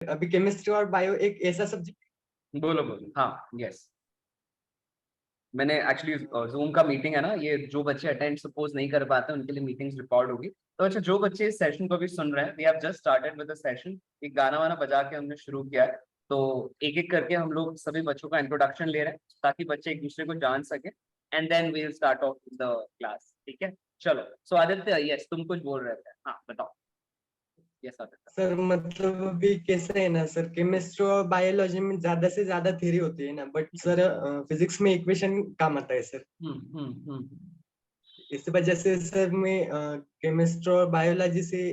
अभी केमिस्ट्री और बायो एक ऐसा सब्जेक्ट। बोलो बोलो। हाँ यस, मैंने एक्चुअली जूम का मीटिंग है ना, ये जो बच्चे अटेंड सपोज नहीं कर पाते उनके लिए मीटिंग्स रिकॉर्ड होगी। तो अच्छा, जो बच्चे इस सेशन को भी सुन रहे हैं, we have just started with the session. एक गाना वाना बजा के हमने शुरू किया है, तो एक एक करके हम लोग सभी बच्चों का इंट्रोडक्शन ले रहे हैं ताकि बच्चे एक दूसरे को जान सके, and then we will start off the class. ठीक है, चलो। सो आदित्य, यस तुम कुछ बोल रहे थे, हाँ बताओ। यस आदित्य। सर मतलब अभी कैसा है ना सर, केमिस्ट्री और बायोलॉजी में ज्यादा से ज्यादा थ्योरी होती है ना, बट सर फिजिक्स में इक्वेशन काम आता है सर। इस वजह से सर मैं केमिस्ट्री और बायोलॉजी से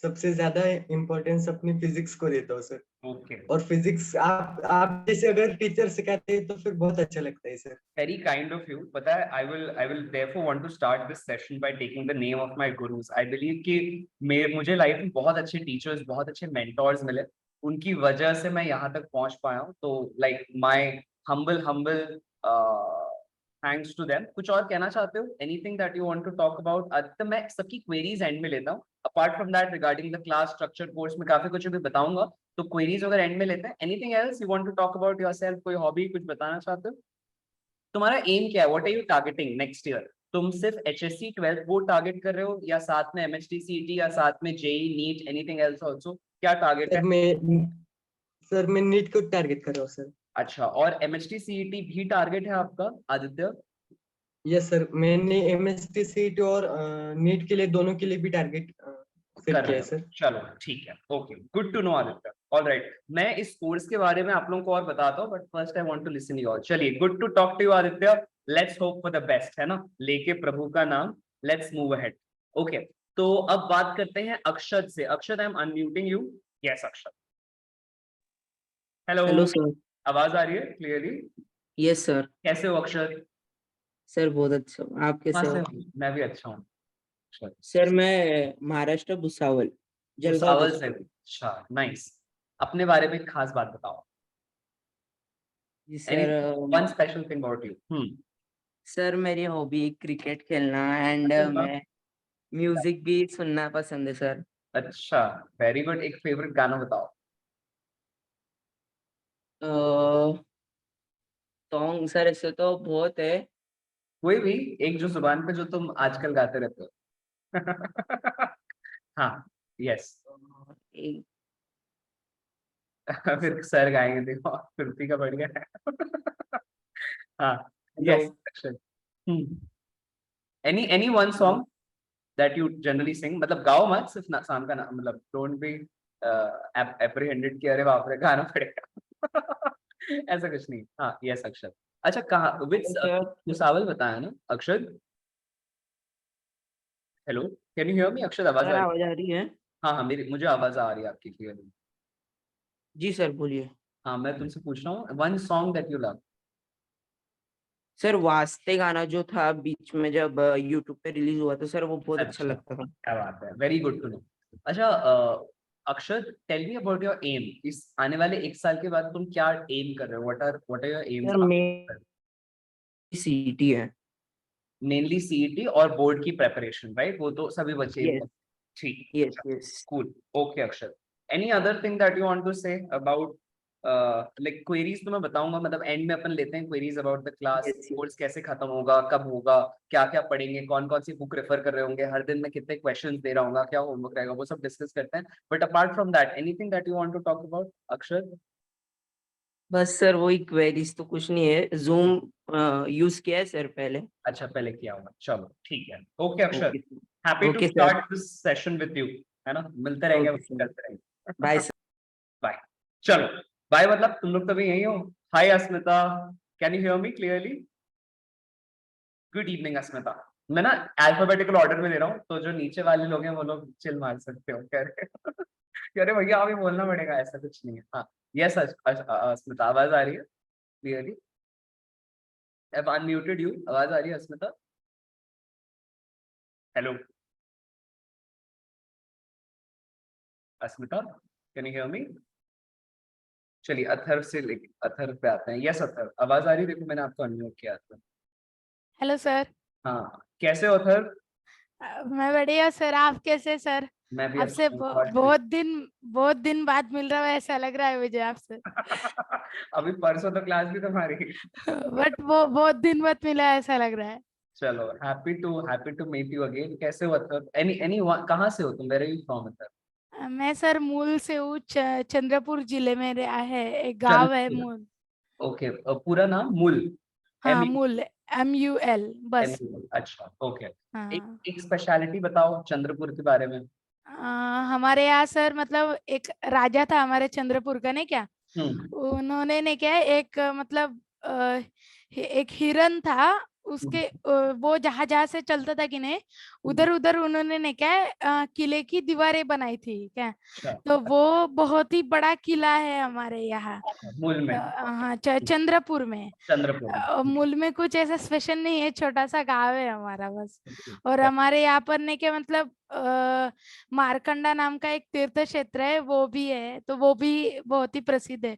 सबसे ज्यादा इम्पोर्टेंस अपनी फिजिक्स को देता हूँ सर। ओके, और फिजिक्स आप जैसे अगर टीचर सिखाते हैं तो फिर बहुत अच्छा लगता है sir. very kind of you. पता है, I will therefore want to start this session by taking the name of my gurus. I believe कि मुझे लाइफ में बहुत अच्छे टीचर्स, बहुत अच्छे मेंटोर्स मिले, उनकी वजह से मैं यहाँ तक पहुँच पाया हूँ। तो like my humble thanks to them. कुछ और कहना चाहते हो? Anything that you want to talk about? Aditya, मैं सबकी क्वेरीज एंड में लेता हूँ। Apart from that, regarding the class structure course में काफी कुछ भी बताऊंगा, तो क्वेरीज अगर एंड में लेते हैं। Anything else you want to talk about yourself? कोई हॉबी कुछ बताना चाहते हो? तुम्हारा एम क्या है? What are you targeting next year? तुम सिर्फ एचएससी 12th बोर्ड टारगेट कर रहे हो, या साथ में एमएचटी सीईटी, या साथ में JEE NEET, anything else also? क्या टारगेट है? सर मैं नीट को टारगेट कर रहा हूँ सर। अच्छा, और एमएचटी सीईटी भी टारगेट है आपका आदित्य? यस सर, मैंने एमएसटी सीट और नीट के लिए दोनों के लिए भी टारगेट सेट कर किया रहे है हो, सर। चलो ठीक है, okay, good to know Aditya. Alright, मैं इस कोर्स के बारे में आप लोगों को और बताता हूँ, but first I want to listen you all. चलिए, good to talk to you Aditya. Let's hope for the best, है ना, लेके प्रभु का नाम। Let's move ahead. ओके, तो अब बात करते हैं अक्षत से। Akshat, I am unmuting you. Yes Akshat, hello. Hello sir. आवाज आ रही है क्लियरली? Yes sir. कैसे हो अक्षत? सर बहुत अच्छा, आप कहाँ कैसे से हो? हो? मैं भी अच्छा हूँ अक्षत। सर मैं महाराष्ट्र भुसावल, जलगांव भुसावल से? डिस्ट्रिक्ट। अच्छा, नाइस। अपने बारे में एक खास बात बताओ। जी any sir. One special thing about you? Sir मेरी हॉबी क्रिकेट खेलना एंड अरे वाह, मैं म्यूजिक भी सुनना पसंद है सर। अच्छा, वेरी गुड। एक फेवरेट गाना बताओ। सॉन्ग सर ऐसे तो बहुत है। कोई भी एक, जो जुबान पे जो तुम आजकल गाते रहते हो। हाँ, यस। एक फिर सर गाएंगे, देखो फिर का बढ़ गया है। हाँ, hello. Yes. Any one song that you generally sing, मतलब गाओ मत, सिर्फ शाम का नाम, मतलब डोंट बी एप्रीहेंडेड कि अरे बाप रे गाना पड़ेगा। ऐसा कुछ नहीं। हाँ यस अक्षर। अच्छा, कहाँ विच सर भुसावल बताया ना अक्षर? हेलो, कैन यू हियर मी अक्षर? आवाज आ सर रही? आवाज आ रही है? हाँ हाँ, मेरी मुझे आवाज आ रही है आपकी क्लियरली। जी सर बोलिए। हाँ, मैं तुमसे पूछ रहा हूँ, one song that you love. Sir वास्ते गाना जो था बीच में जब यूट्यूब पे रिलीज हुआ था सर, वो बहुत अच्छा अच्छा, लगता था। क्या बात है, वेरी गुड टू नो। अच्छा, Akshar, tell me about your aim. इस आने वाले एक साल के बाद तुम क्या एम कर रहे हो? What are your sir aims? मेरी सीटी है। मेनली सीईटी और बोर्ड की प्रेपरेशन, राइट? वो तो सभी बच्चे aim यस करते हैं। ठीक, yes yes. Cool, okay Akshar. Any other thing that you want to say about, like queries तो मैं बताऊंगा, मतलब एंड में अपन लेते हैं queries about the class, yes course कैसे खत्म होगा, कब होगा, क्या क्या पढ़ेंगे, कौन कौन सी बुक रेफर कर रहे होंगे, हर दिन में कितने क्वेश्चंस दे रहा हूँ, क्या होमवर्क रहेगा, वो सब डिस्कस करते हैं। But apart from that, anything that you want to talk about Akshar? बस सर वही क्वेरीज तो कुछ नहीं है, जूम यूज किया है सर पहले। अच्छा, पहले किया होगा, चलो ठीक है। Okay Akshar, okay happy to okay sir. Start this session with you, है ना, मिलते रहेंगे, ओके सर। करते रहेंगे। Bye sir. बाय। चलो, बाय, मतलब तुम लोग तो भी यही हो। Hi Asmita, can you hear me clearly? Good evening Asmita. मैं ना अल्फाबेटिकल ऑर्डर में ले रहा हूँ, तो जो नीचे वाले लोग हैं वो लोग चिल मार सकते हो, कह रहे कह रहे भैया अभी बोलना पड़ेगा, ऐसा कुछ नहीं है। हाँ यस अस्मिता, आवाज आ रही है क्लियरली? आई अनम्यूटेड यू, आवाज आ रही है Asmita? Hello Asmita, can you hear me? चलिए, अथर्व से लेके अथर्व पे आते हैं। यस अथर्व, आवाज आ रही है? देखो मैंने आपको अनम्यूट किया था। Hello sir. हाँ, कैसे हो अथर्व? मैं बढ़िया सर, आप कैसे सर? मैं भी आपसे अच्छा हूँ, God बहुत दिन बाद मिल रहा है, ऐसा लग रहा है मुझे आपसे। अभी परसों तो क्लास भी तुम्हारी। बट वो बहुत दिन बाद मिला है, ऐसा लग रहा है। चलो, happy to meet you again. कैसे हो? एनी कहाँ से हो तुम? Where are you from? मैं सर मूल से हूँ, चंद्रपुर जिले में रहा है, एक गांव है चंद्रपुर। मूल। ओके, पूरा नाम मूल? हाँ, एम मूल, MUL एम बस। अच्छा, ओके। एक हाँ। एक स्पेशलिटी बताओ चंद्रपुर के बारे में। हमारे यहाँ सर मतलब एक राजा था हमारे चंद्रपुर का, नहीं क्या? हम्म। उन्होंने ने क्या है, एक मतलब एक हिरन था उसके, वो जहां जहां से चलता था कि नहीं, उधर उधर उन्होंने ने क्या है, किले की दीवारें बनाई थी क्या। अच्छा, तो वो बहुत ही बड़ा किला है हमारे यहाँ। मूल में? हाँ, चंद्रपुर में। चंद्रपुर में। मूल में कुछ ऐसा स्पेशल नहीं है, छोटा सा गांव है हमारा बस। Okay, और हमारे यहाँ पर ने क्या मतलब मारकंडा नाम का एक तीर्थ क्षेत्र है, वो भी है, तो वो भी बहुत ही प्रसिद्ध है।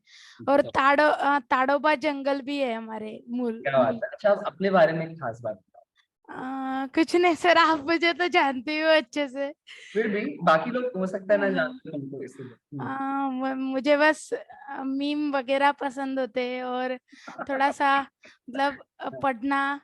और अच्छा, ताड़ोबा जंगल भी है हमारे मूल क्या बात मूल। है। अच्छा, आप अपने बारे में एक खास बात बताओ। कुछ नहीं सर, आप मुझे तो जानते हो अच्छे से। फिर भी बाकी लोग हो सकता है ना हाँ, जानते तुमको, इसलिए। मुझे बस मीम वगैरह पसंद होते हैं, और थोड़ा सा मतलब पढ़ना हाँ,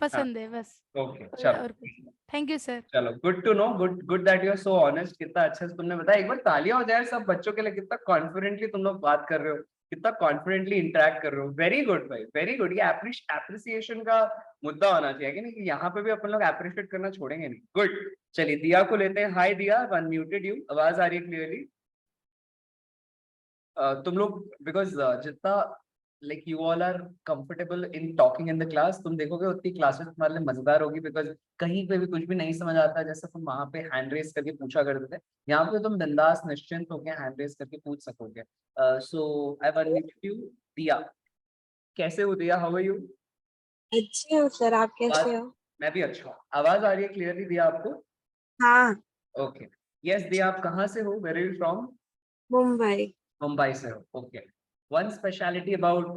पसंद है बस। ओके, चलो। और कुछ। Thank you sir. चलो, good to know, good good that you are so honest. कितना अच्छे से तुमने बताया। एक बार तालियां हो जाए सब बच्चों के लिए। कितना कॉन्फिडेंटली तुम लोग बात कर रहे हो, कितना कॉन्फिडेंटली इंटरेक्ट कर रहे हो। वेरी गुड भाई, वेरी गुड। ये एप्रिसिएशन का मुद्दा होना चाहिए कि नहीं, कि यहाँ पे भी अपन लोग एप्रिशिएट करना छोड़ेंगे नहीं। गुड। चलिए, दिया को लेते हैं। हाय दिया, अनम्यूटेड यू, आवाज आ रही है क्लियरली? तुम लोग बिकॉज जितना like you all are comfortable in talking in the class, तुम देखोगे उतनी क्लासेस तुम्हारे लिए मजेदार होगी। बिकॉज कहीं पे भी कुछ भी नहीं समझ आता, जैसे तुम वहां पे हैंड रेस करके पूछा करते थे, यहाँ पे तुम बिंदास निश्चिंत होकर हैंड रेस करके पूछ सकोगे। So I unmuted you. Diya, कैसे हो दिया? How are you? अच्छी हूँ सर, आप कैसे हो? मैं भी अच्छा हूँ। आवाज आ रही है क्लियरली दिया आपको? हाँ। ओके। यस दिया, आप कहाँ से हो? Where are you from? Mumbai. Mumbai से हो, okay. One speciality about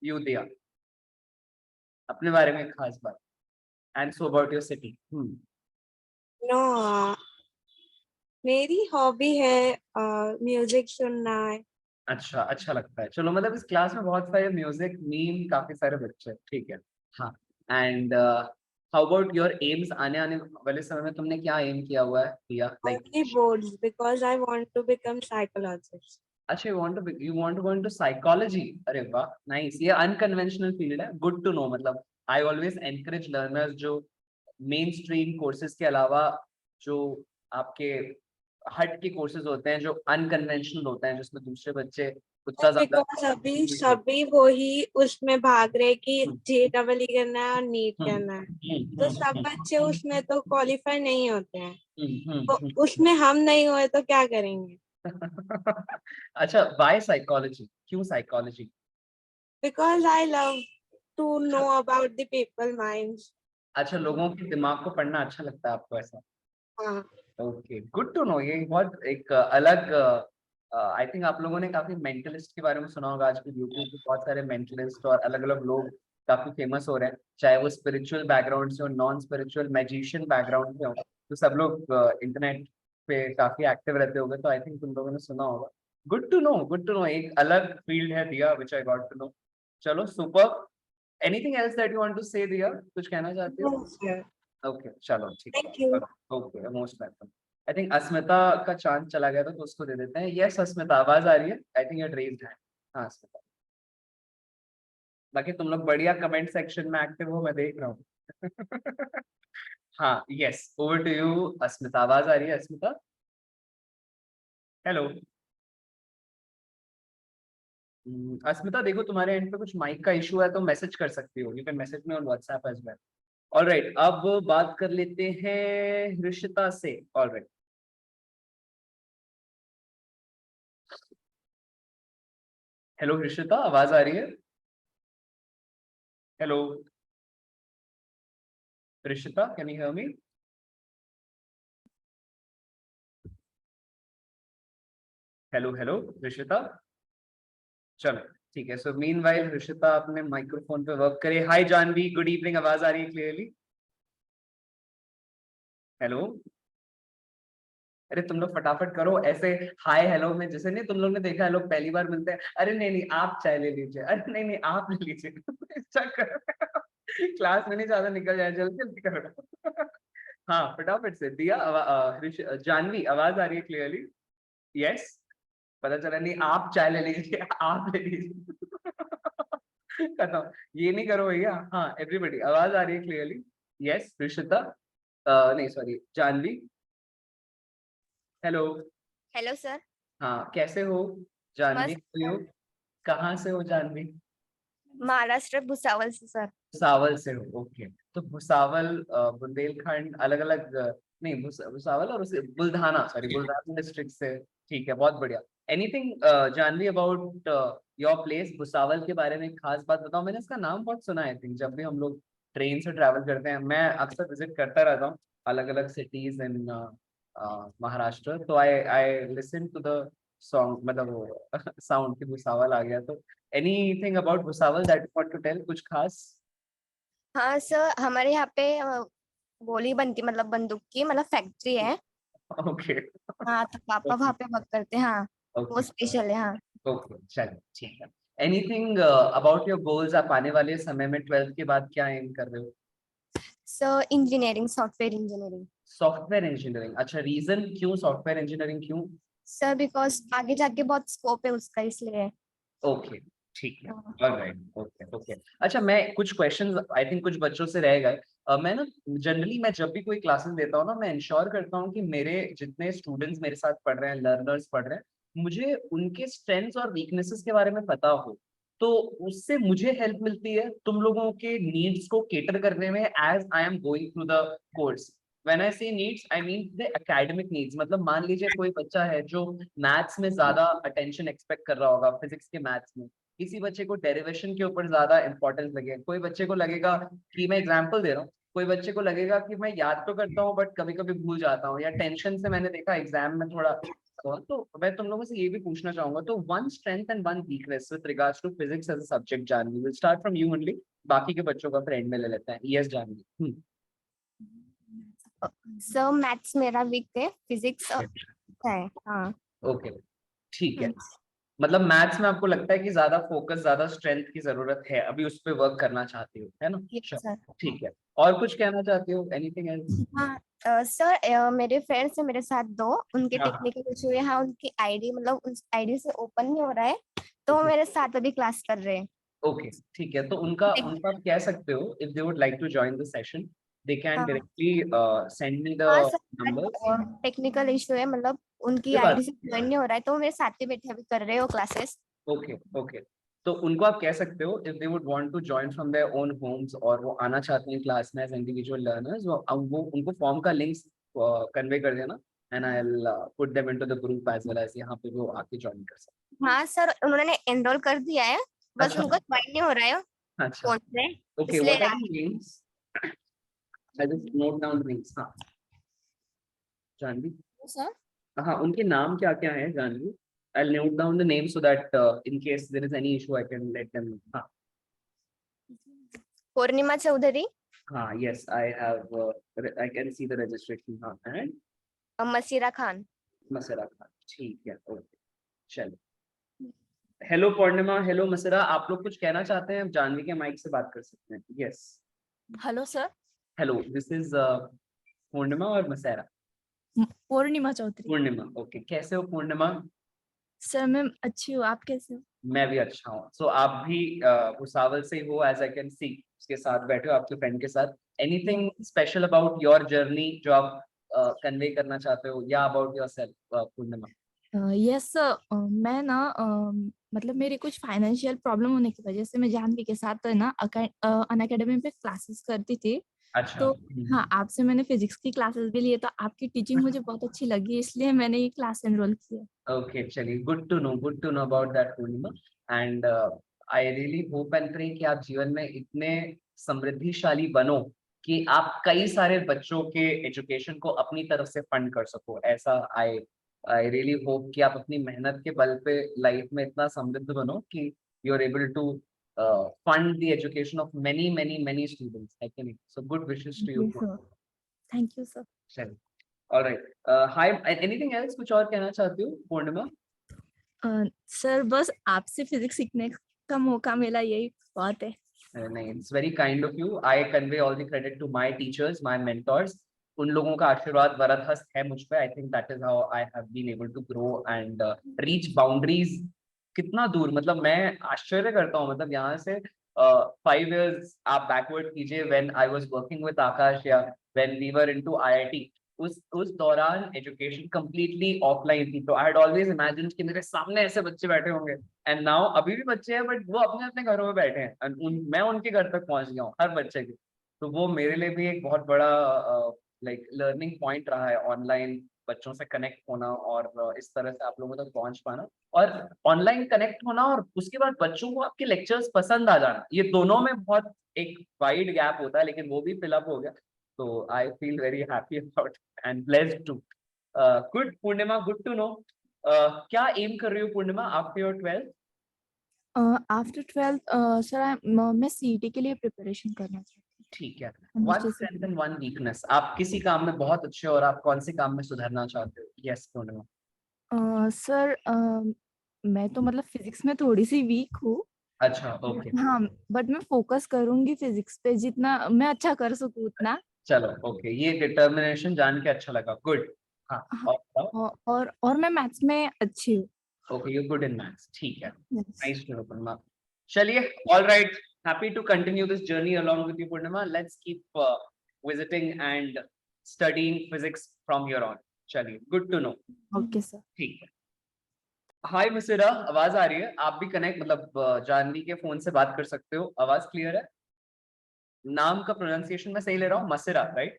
you Diya, अपने बारे में एक खास बात। And so about your city. No, मेरी हॉबी है म्यूजिक सुनना है। अच्छा, अच्छा लगता है। चलो, मतलब इस क्लास में बहुत सारे म्यूजिक मीम काफी सारे बच्चे हैं, ठीक है। हाँ। And how about your AIIMS? आने आने वाले समय में तुमने क्या एम किया हुआ है दिया? Only boards because I want to become psychologist. अच्छा, you want to go into psychology. अरे वाह, नाइस। ये अनकन्वेंशनल फील्ड है, गुड टू नो। मतलब आई ऑलवेज एनकरेज लर्नर्स जो मेन स्ट्रीम कोर्सेज के अलावा जो आपके हट के कोर्सेज होते हैं, जो अनकन्वेंशनल होते हैं, जिसमें दूसरे बच्चे उतना ज्यादा Because अभी सभी वही उसमें भाग रहे कि हम्म, JEE करना है और नीट हम्म, करना है, हम्म, तो सब बच्चे उसमें तो क्वालिफाई नहीं होते हैं। तो हम्म। उसमें हम नहीं हुए तो क्या करेंगे? अच्छा, वाई साइकोलॉजी? क्यों psychology? Because I love to know about the people minds. अच्छा, लोगों के दिमाग को पढ़ना अच्छा लगता है आपको, ऐसा? हाँ। Okay, good to know. ये बहुत एक अलग, आई थिंक आप लोगों ने काफी मेंटलिस्ट के बारे में सुना होगा। आजकल यूट्यूब पे बहुत सारे मेंटलिस्ट और अलग अलग लोग काफी फेमस हो रहे हैं, चाहे वो स्पिरिचुअल बैकग्राउंड से हो, नॉन स्पिरिचुअल मैजिशियन बैकग्राउंड से हो। तो सब लोग इंटरनेट पे काफी एक्टिव रहते होंगे, तो आई थिंक तुम लोगों ने सुना होगा। Good to know, good to know. एक अलग फील्ड है Diya, which I got to know. चलो, super. Anything else that you want to say Diya? कुछ कहना चाहते हो? No, sir. ओके, चलो ठीक है। Thank you. Okay, most welcome. I think Asmita का चांस चला गया था, तो उसको दे देते हैं। यस अस्मिता, आवाज आ रही है? I think it raised hand. हाँ अस्मिता, बाकी तुम लोग बढ़िया कमेंट सेक्शन में एक्टिव हो, मैं देख रहा हूँ। हाँ, यस, ओवर टू यू अस्मिता। आवाज आ रही है अस्मिता? हेलो। अस्मिता, देखो तुम्हारे एंड पे कुछ माइक का इशू है, तो मैसेज कर सकती हो। You can message me on WhatsApp as well. Alright, अब बात कर लेते हैं ऋषिता से। ऑलराइट, हेलो ऋषिता, आवाज आ रही है? Hello Rishita, can you hear me? Hello hello Rishita. चलो ठीक है। सो मीनवाइल ऋषिता अपने माइक्रोफोन पे वर्क करे। हाय जानवी, गुड इवनिंग, आवाज आ रही है क्लियरली? हेलो, अरे तुम लोग फटाफट करो ऐसे हाय हेलो में, जैसे नहीं तुम लोग ने देखा है लोग पहली बार मिलते हैं, अरे नहीं नहीं आप चाय ले लीजिए, अरे नहीं नहीं आप ले लीजिए। क्लास में नहीं ज्यादा निकल जाए, जल्दी जल्दी करो। हाँ फटाफट से दिया। जानवी आवाज आ रही है क्लियरली? यस, पता चला नहीं आप चाय ले लीजिए, आप ले लीजिए। खत्म, ये नहीं करो भैया। हाँ एवरीबॉडी आवाज आ रही है क्लियरली? यस रिशिता, नहीं sorry Janvi, hello. Hello sir. हाँ कैसे हो जानवी? मस्त How are you? कहाँ से हो जानवी? महाराष्ट्र भुसावल से सर। भुसावल से हो, ओके। तो भुसावल बुंदेलखंड अलग अलग नहीं भुसावल और उसे बुल्धाना, सॉरी बुल्धाना डिस्ट्रिक्ट से, ठीक है बहुत बढ़िया। Anything Janvi about your place Bhusawal के बारे में खास बात बताओ। मैंने इसका नाम बहुत सुना है, थिंक जब भी हम लोग ट्रेन से ट्रैवल करते हैं, मैं अक्सर विजिट करता रहता हूँ अलग अलग सिटीज इन महाराष्ट्र, तो I listen to the song, मतलब वो साउंड की भुसावल आ गया। तो anything about Bhusawal that you want to tell, कुछ खास? हाँ सर, हमारे यहाँ पे गोली बनती, मतलब बंदूक की, मतलब फैक्ट्री है। ओके हाँ तो पापा वहाँ पे वर्क करते हैं। हाँ वो ओके स्पेशल है। हाँ ओके चलिए ठीक है। एनीथिंग अबाउट योर गोल्स, आप आने वाले समय में 12th के बाद क्या एम कर रहे हो? Sir engineering, software engineering. Software engineering, अच्छा रीजन क्यों सॉफ्टवेयर इंजीनियरिंग क्यों? सर बिकॉज आगे जाके बहुत स्कोप है उसका, इसलिए। ओके ठीक है, ऑलराइट, ओके ओके। अच्छा मैं कुछ क्वेश्चंस आई थिंक कुछ बच्चों से रह गए। मैं ना जनरली मैं जब भी कोई क्लासेस देता हूँ ना, मैं इंश्योर करता हूँ कि मेरे जितने स्टूडेंट्स मेरे साथ पढ़ रहे हैं, लर्नर्स पढ़ रहे हैं, मुझे उनके स्ट्रेंथ्स और वीकनेसेस के बारे में पता हो, तो उससे मुझे हेल्प मिलती है तुम लोगों के नीड्स को केटर करने में as I am going through the course. When I say needs, I mean the academic needs। मतलब मान लीजिए कोई बच्चा है जो मैथ्स में ज्यादा अटेंशन एक्सपेक्ट कर रहा होगा, फिजिक्स के मैथ्स में, किसी बच्चे को डेरिवेशन के ऊपर ज्यादा इंपॉर्टेंस लगे, कोई बच्चे को लगेगा कि, मैं एग्जांपल दे रहा हूँ, कोई बच्चे को लगेगा कि मैं याद तो करता हूँ बट कभी कभी भूल जाता हूँ, या टेंशन से मैंने देखा एग्जाम में थोड़ा। तो मैं तुम लोगों से ये भी पूछना चाहूंगा, तो one strength and one weakness with regards to physics as a subject. Janvi will start from you only, बाकी के बच्चों का फ्रेंड में ले लेते हैं। यस जानवी। सर मैथ्स मेरा वीक है, फिजिक्स है। हाँ ओके ठीक है, मतलब मैथ्स में आपको लगता है कि ज्यादा फोकस, ज्यादा स्ट्रेंथ की जरूरत है, अभी उस पर वर्क करना चाहती हो, है ना? सर। ठीक है, और कुछ कहना चाहती हो? Anything else? हाँ सर, मेरे फ्रेंड्स हैं मेरे साथ दो, उनके हाँ। टेक्निकल इशू है। हाँ उनकी आईडी, मतलब उस आईडी से ओपन नहीं हो रहा है, तो वो मेरे साथ अभी क्लास कर रहे हैं। ओके ठीक है, तो उनका आप कह सकते हो if they would like to join the session they can हाँ डायरेक्टली सेंड मी द हाँ नंबर्स। सर, टेक्निकल इशू है, मतलब उनकी कोई बात आईडी से ज्वाइन नहीं हो रहा है, तो वो मेरे साथ ही बैठे अभी कर रहे हो क्लासेस। ओके ओके, तो उनको आप कह सकते हो if they would want to join from their own homes, और वो आना चाहते हैं क्लास में एज इंडिविजुअल लर्नर्स, वो उनको फॉर्म का लिंक कन्वे कर देना, and I will put them into the group as well as, यहाँ पे वो आके जॉइन कर सकते हाँ सर, उन्होंने एनरोल कर दिया है, बस अच्छा। उनको ज्वाइन नहीं हो रहा है हैं। अच्छा फोन से, ओके, इसलिए। What are the names? I just note down the names. हाँ जानवी, सर हाँ उनके नाम क्या क्या हैं Janvi? I'll note down the name so that in case there is any issue I can let them know. हाँ पूर्णिमा चौधरी, हाँ yes I have I can see the registration। हाँ and मसीरा खान। मसरा खान, ठीक है ओके चलो। हेलो पूर्णिमा, हेलो मसरा, आप लोग कुछ कहना चाहते हैं? जानवी के माइक से बात कर सकते हैं। Yes hello sir. Hello, this is Purnima और मसेरा। पूर्णिमा चौधरी। पूर्णिमा, ओके कैसे हो पूर्णिमा? सर मैं अच्छी हूँ, आप कैसे हो? मैं भी अच्छा हूँ। सो आप भी भुसावल से हो एज आई कैन सी, उसके साथ बैठे हो आपके फ्रेंड के साथ। Anything special about your journey जो आप कन्वे करना चाहते हो, या about yourself Purnima? Yes sir, मैं ना मतलब मेरी कुछ फाइनेंशियल प्रॉब्लम होने की वजह से मैं जानवी के साथ है ना अनअकैडमी पे क्लासेस करती थी। अच्छा तो हाँ, आपसे मैंने फिजिक्स की क्लासेस भी लिए, तो आपकी टीचिंग मुझे बहुत अच्छी लगी, इसलिए मैंने ये क्लास एनरोल किया। ओके चलिए, good to know about that Purnima. And I really hope and pray कि आप जीवन में इतने समृद्धिशाली बनो कि आप कई सारे बच्चों के एजुकेशन को अपनी तरफ से फंड कर सको। ऐसा आई रियली होप कि आप अपनी मेहनत के बल पे लाइफ में इतना समृद्ध बनो कि you are able to fund the education of many students, I can. So good wishes to you. Thank you sir. चलिए, ऑलराइट, हाय, एनीथिंग एल्स, कुछ और कहना चाहती हो पूर्णिमा? सर बस आपसे फिजिक्स सीखने का मौका मिला, यही बात है। नहीं, it's very kind of you. I convey all the credit to my teachers, my mentors. उन लोगों का आशीर्वाद वरद हस्त है मुझ पे. I think that is how I have been able to grow and reach boundaries. कितना दूर, मतलब मैं आश्चर्य करता हूँ, मतलब यहाँ से 5 years आप backward कीजिए, when I was working with Akash या when we were into IIT, उस दौरान एजुकेशन कंप्लीटली ऑफलाइन थी. तो आई हैड ऑलवेज इमेजिन्ड कि मेरे सामने ऐसे बच्चे बैठे होंगे, एंड नाउ अभी भी बच्चे हैं बट वो अपने अपने घरों में बैठे हैं, and मैं उनके घर तक पहुंच गया हूँ हर बच्चे के. तो वो मेरे लिए भी एक बहुत बड़ा लाइक लर्निंग पॉइंट रहा है, ऑनलाइन बच्चों से कनेक्ट होना और इस तरह से आप लोगों तक पहुंच पाना, और ऑनलाइन कनेक्ट होना और उसके बाद बच्चों को आपके लेक्चर्स पसंद आ जाना. ये दोनों में बहुत एक वाइड गैप होता है, लेकिन वो भी फिलअप हो गया. तो I feel very happy about and blessed too. Good, Purnima, good to know. क्या aim कर रही हो पूर्णिमा after your 12th? After 12th sir मैं सीईटी के लिए प्रिपरेशन करना चाहती हूँ। ठीक है. हम One नीचे से- strength and one weakness. आप किसी काम में बहुत अच्छे हो और आप कौन से काम में सुधरना चाहते हो? Yes, पूर्णिमा. सर मैं तो मतलब फिजिक्स में थोड़ी सी वीक हूँ। अच्छा, ओके. हाँ, बट मैं फोकस करूंगी फिजिक्स पे, जितना मैं अच्छा कर सकूँ उतना। चलो, ओके, ये डिटर्मिनेशन जान के अच्छा लगा. गुड. हाँ, हाँ, और और मैं मैथ्स में अच्छी हूँ। Okay, you good in maths. ठीक है. Yes. Nice to know, Purnima. चलिए, all right. Happy to continue this journey along with you, Purnima. Let's keep visiting and studying physics from here on. चलिए, good to know. Okay sir. ठीक है. हाय मिसिरा, आवाज आ रही है? आप भी कनेक्ट, मतलब जानवी के फोन से बात कर सकते हो. आवाज क्लियर है? नाम का प्रोनाउंसिएशन मैं सही ले रहा हूँ? मसिरा, राइट?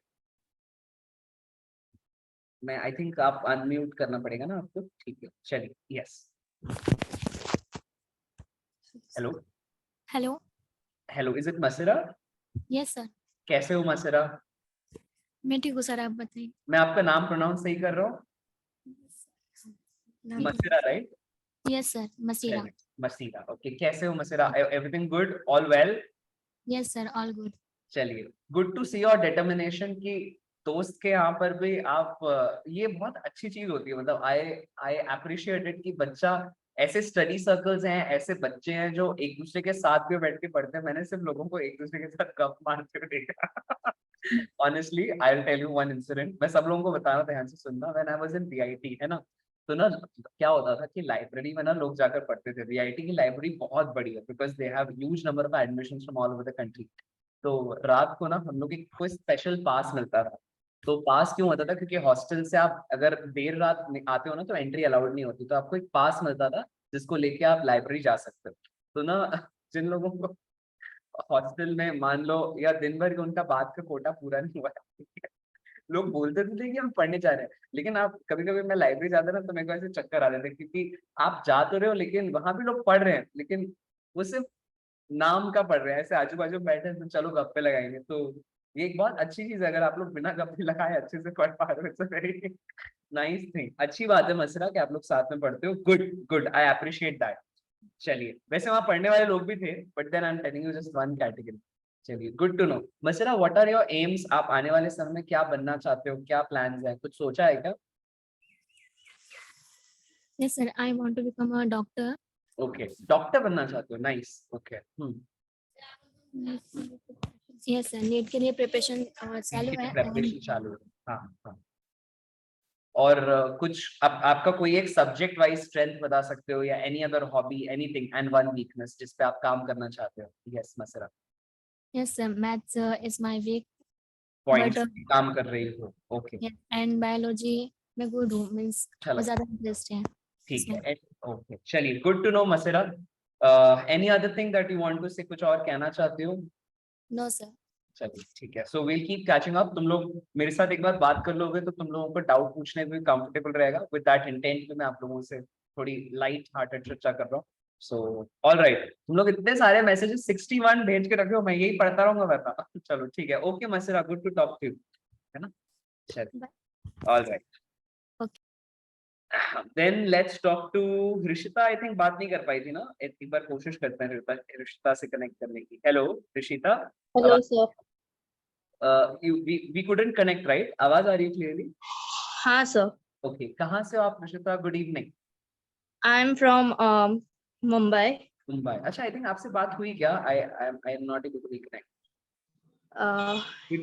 मैं आई थिंक आप अनम्यूट करना पड़ेगा ना आपको. ठीक है, चलिए. Yes, hello. Hello. Hello, is it Masira? Yes sir. कैसे हो मसिरा? मैं ठीक हूँ सर, आप बताइए. मैं आपका नाम प्रोनाउंस सही कर रहा हूँ? Masira, right? Yes sir, Masira. Masira, okay. कैसे हो Masira? Everything good? All well? Yes sir, all good. चलिए, good to see your determination की दोस्त के यहाँ पर भी आप ये बहुत अच्छी चीज होती है. मतलब आई अप्रिशिएट इट कि बच्चा, ऐसे स्टडी सर्कल्स हैं, ऐसे बच्चे हैं जो एक दूसरे के साथ भी बैठ के पढ़ते हैं. मैंने सिर्फ लोगों को एक दूसरे के साथ गप मारते हुए देखा. Honestly I will tell you one incident. मैं सब लोगों को बता रहा था, ध्यान से सुनना. When I was in BIT, है ना, तो ना क्या होता था कि लाइब्रेरी में ना लोग जाकर पढ़ते थे. बीआईटी की लाइब्रेरी बहुत बड़ी है because they have huge number of admissions from all over the country. तो रात को ना हम लोग एक कोई स्पेशल पास मिलता था. तो पास क्यों होता था? क्योंकि हॉस्टल से आप अगर देर रात आते हो ना तो एंट्री अलाउड नहीं होती. तो आपको एक पास मिलता था जिसको लेके आप लाइब्रेरी जा सकते हो. तो ना जिन लोगों को हॉस्टल में मान लो या दिन भर उनका बात का कोटा पूरा नहीं हुआ लोग बोलते थे कि हम पढ़ने जा रहे हैं, लेकिन आप कभी कभी मैं लाइब्रेरी जाता ना तो मेरे को ऐसे चक्कर आ जाते क्योंकि आप जा तो रहे हो लेकिन वहां भी लोग पढ़ रहे हैं, लेकिन वो सिर्फ नाम का पढ़ रहे हैं. ऐसे आजू बाजू बैठे तो चलो गप्पे लगाएंगे. तो ये एक बहुत अच्छी चीज है अगर आप लोग बिना गप्पे लगाए अच्छे से पढ़ पा रहे हो. It's a very nice thing. अच्छी बात है मसरा कि आप लोग साथ में पढ़ते हो. Good good, I appreciate that. चलिए, वैसे वहां पढ़ने वाले लोग भी थे but then I am telling you just one category. चलिए, good to know. Masra, what are your aims? आप आने वाले समय में क्या बनना चाहते हो? क्या प्लान्स हैं? कुछ सोचा है क्या? Yes sir, I want to become a doctor. Okay, doctor बनना चाहते हो. Nice. Okay. Yes sir, NEET के लिए प्रिपरेशन चालू है. प्रिपरेशन चालू है. हाँ हाँ. और कुछ आपका कोई एक सब्जेक्ट वाइज स्ट्रेंथ बता सकते हो या any other hobby, anything, and one weakness जिस पे आप काम करना चाहते हो? यस Masra. Yes sir, maths is my weak points But, काम कर रही हो. ओके, एंड बायोलॉजी में गुड हूँ, मींस चलो ज्यादा इंटरेस्ट है. ठीक है. ओके, चलिए, good to know Masra. Any other thing that you want to say? कुछ और कहना चाहते हो? No sir. चलिए, ठीक है. So will keep catching up. तुम लोग मेरे साथ एक बार बात कर लोगे तो तुम लोगों को डाउट पूछने में कंफर्टेबल रहेगा. विद दैट इंटेंट मैं आप लोगों से थोड़ी लाइट हार्टेड चर्चा कर रहा हूँ. सो ऑल राइट, तुम लोग इतने सारे मैसेजेस 61 भेज के रखे हो, मैं यही पढ़ता रहूंगा वैसा. चलो ठीक है. Okay Masra, good to talk to you, है ना. चलिए, all right. Then let's talk to Rishita. I think बात नहीं कर पाई थी ना, एक बार कोशिश करते हैं ऋषिता से कनेक्ट करने की. Hello Rishita. Hello sir. we couldn't connect, right? आवाज आ रही है clearly? हाँ सर, Okay. कहाँ से हो आप Nishita? Good evening. I am from Mumbai. Mumbai. अच्छा, I think आपसे बात हुई क्या? I am not able to reconnect.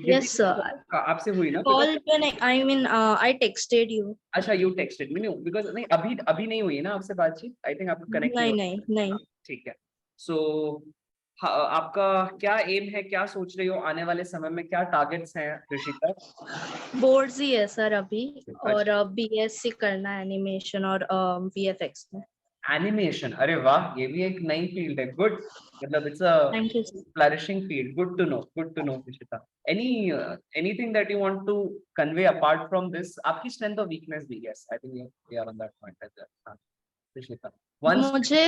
Yes sir. आपसे हुई ना? Call पे नहीं, I mean I texted you. अच्छा, you texted me. No, because नहीं, अभी नहीं हुई ना आपसे बातचीत. I think आपको connect नहीं. ठीक है. So आपका क्या एम है, क्या सोच रही हो आने वाले समय में, क्या टारगेट्स हैं ऋषिता? बोर्ड्स ही है सर अभी, और अच्छा। बीएससी करना है एनिमेशन और वीएफएक्स में. एनिमेशन, अरे वाह, ये भी एक नई फील्ड है. गुड, मतलब it's a thank you sir. flourishing field. Good to know, Rishita. Anything that you want to convey apart from this? आपकी strength or weakness भी? Yes, I think we are on that point as well. हाँ, Rishita. Once. मुझे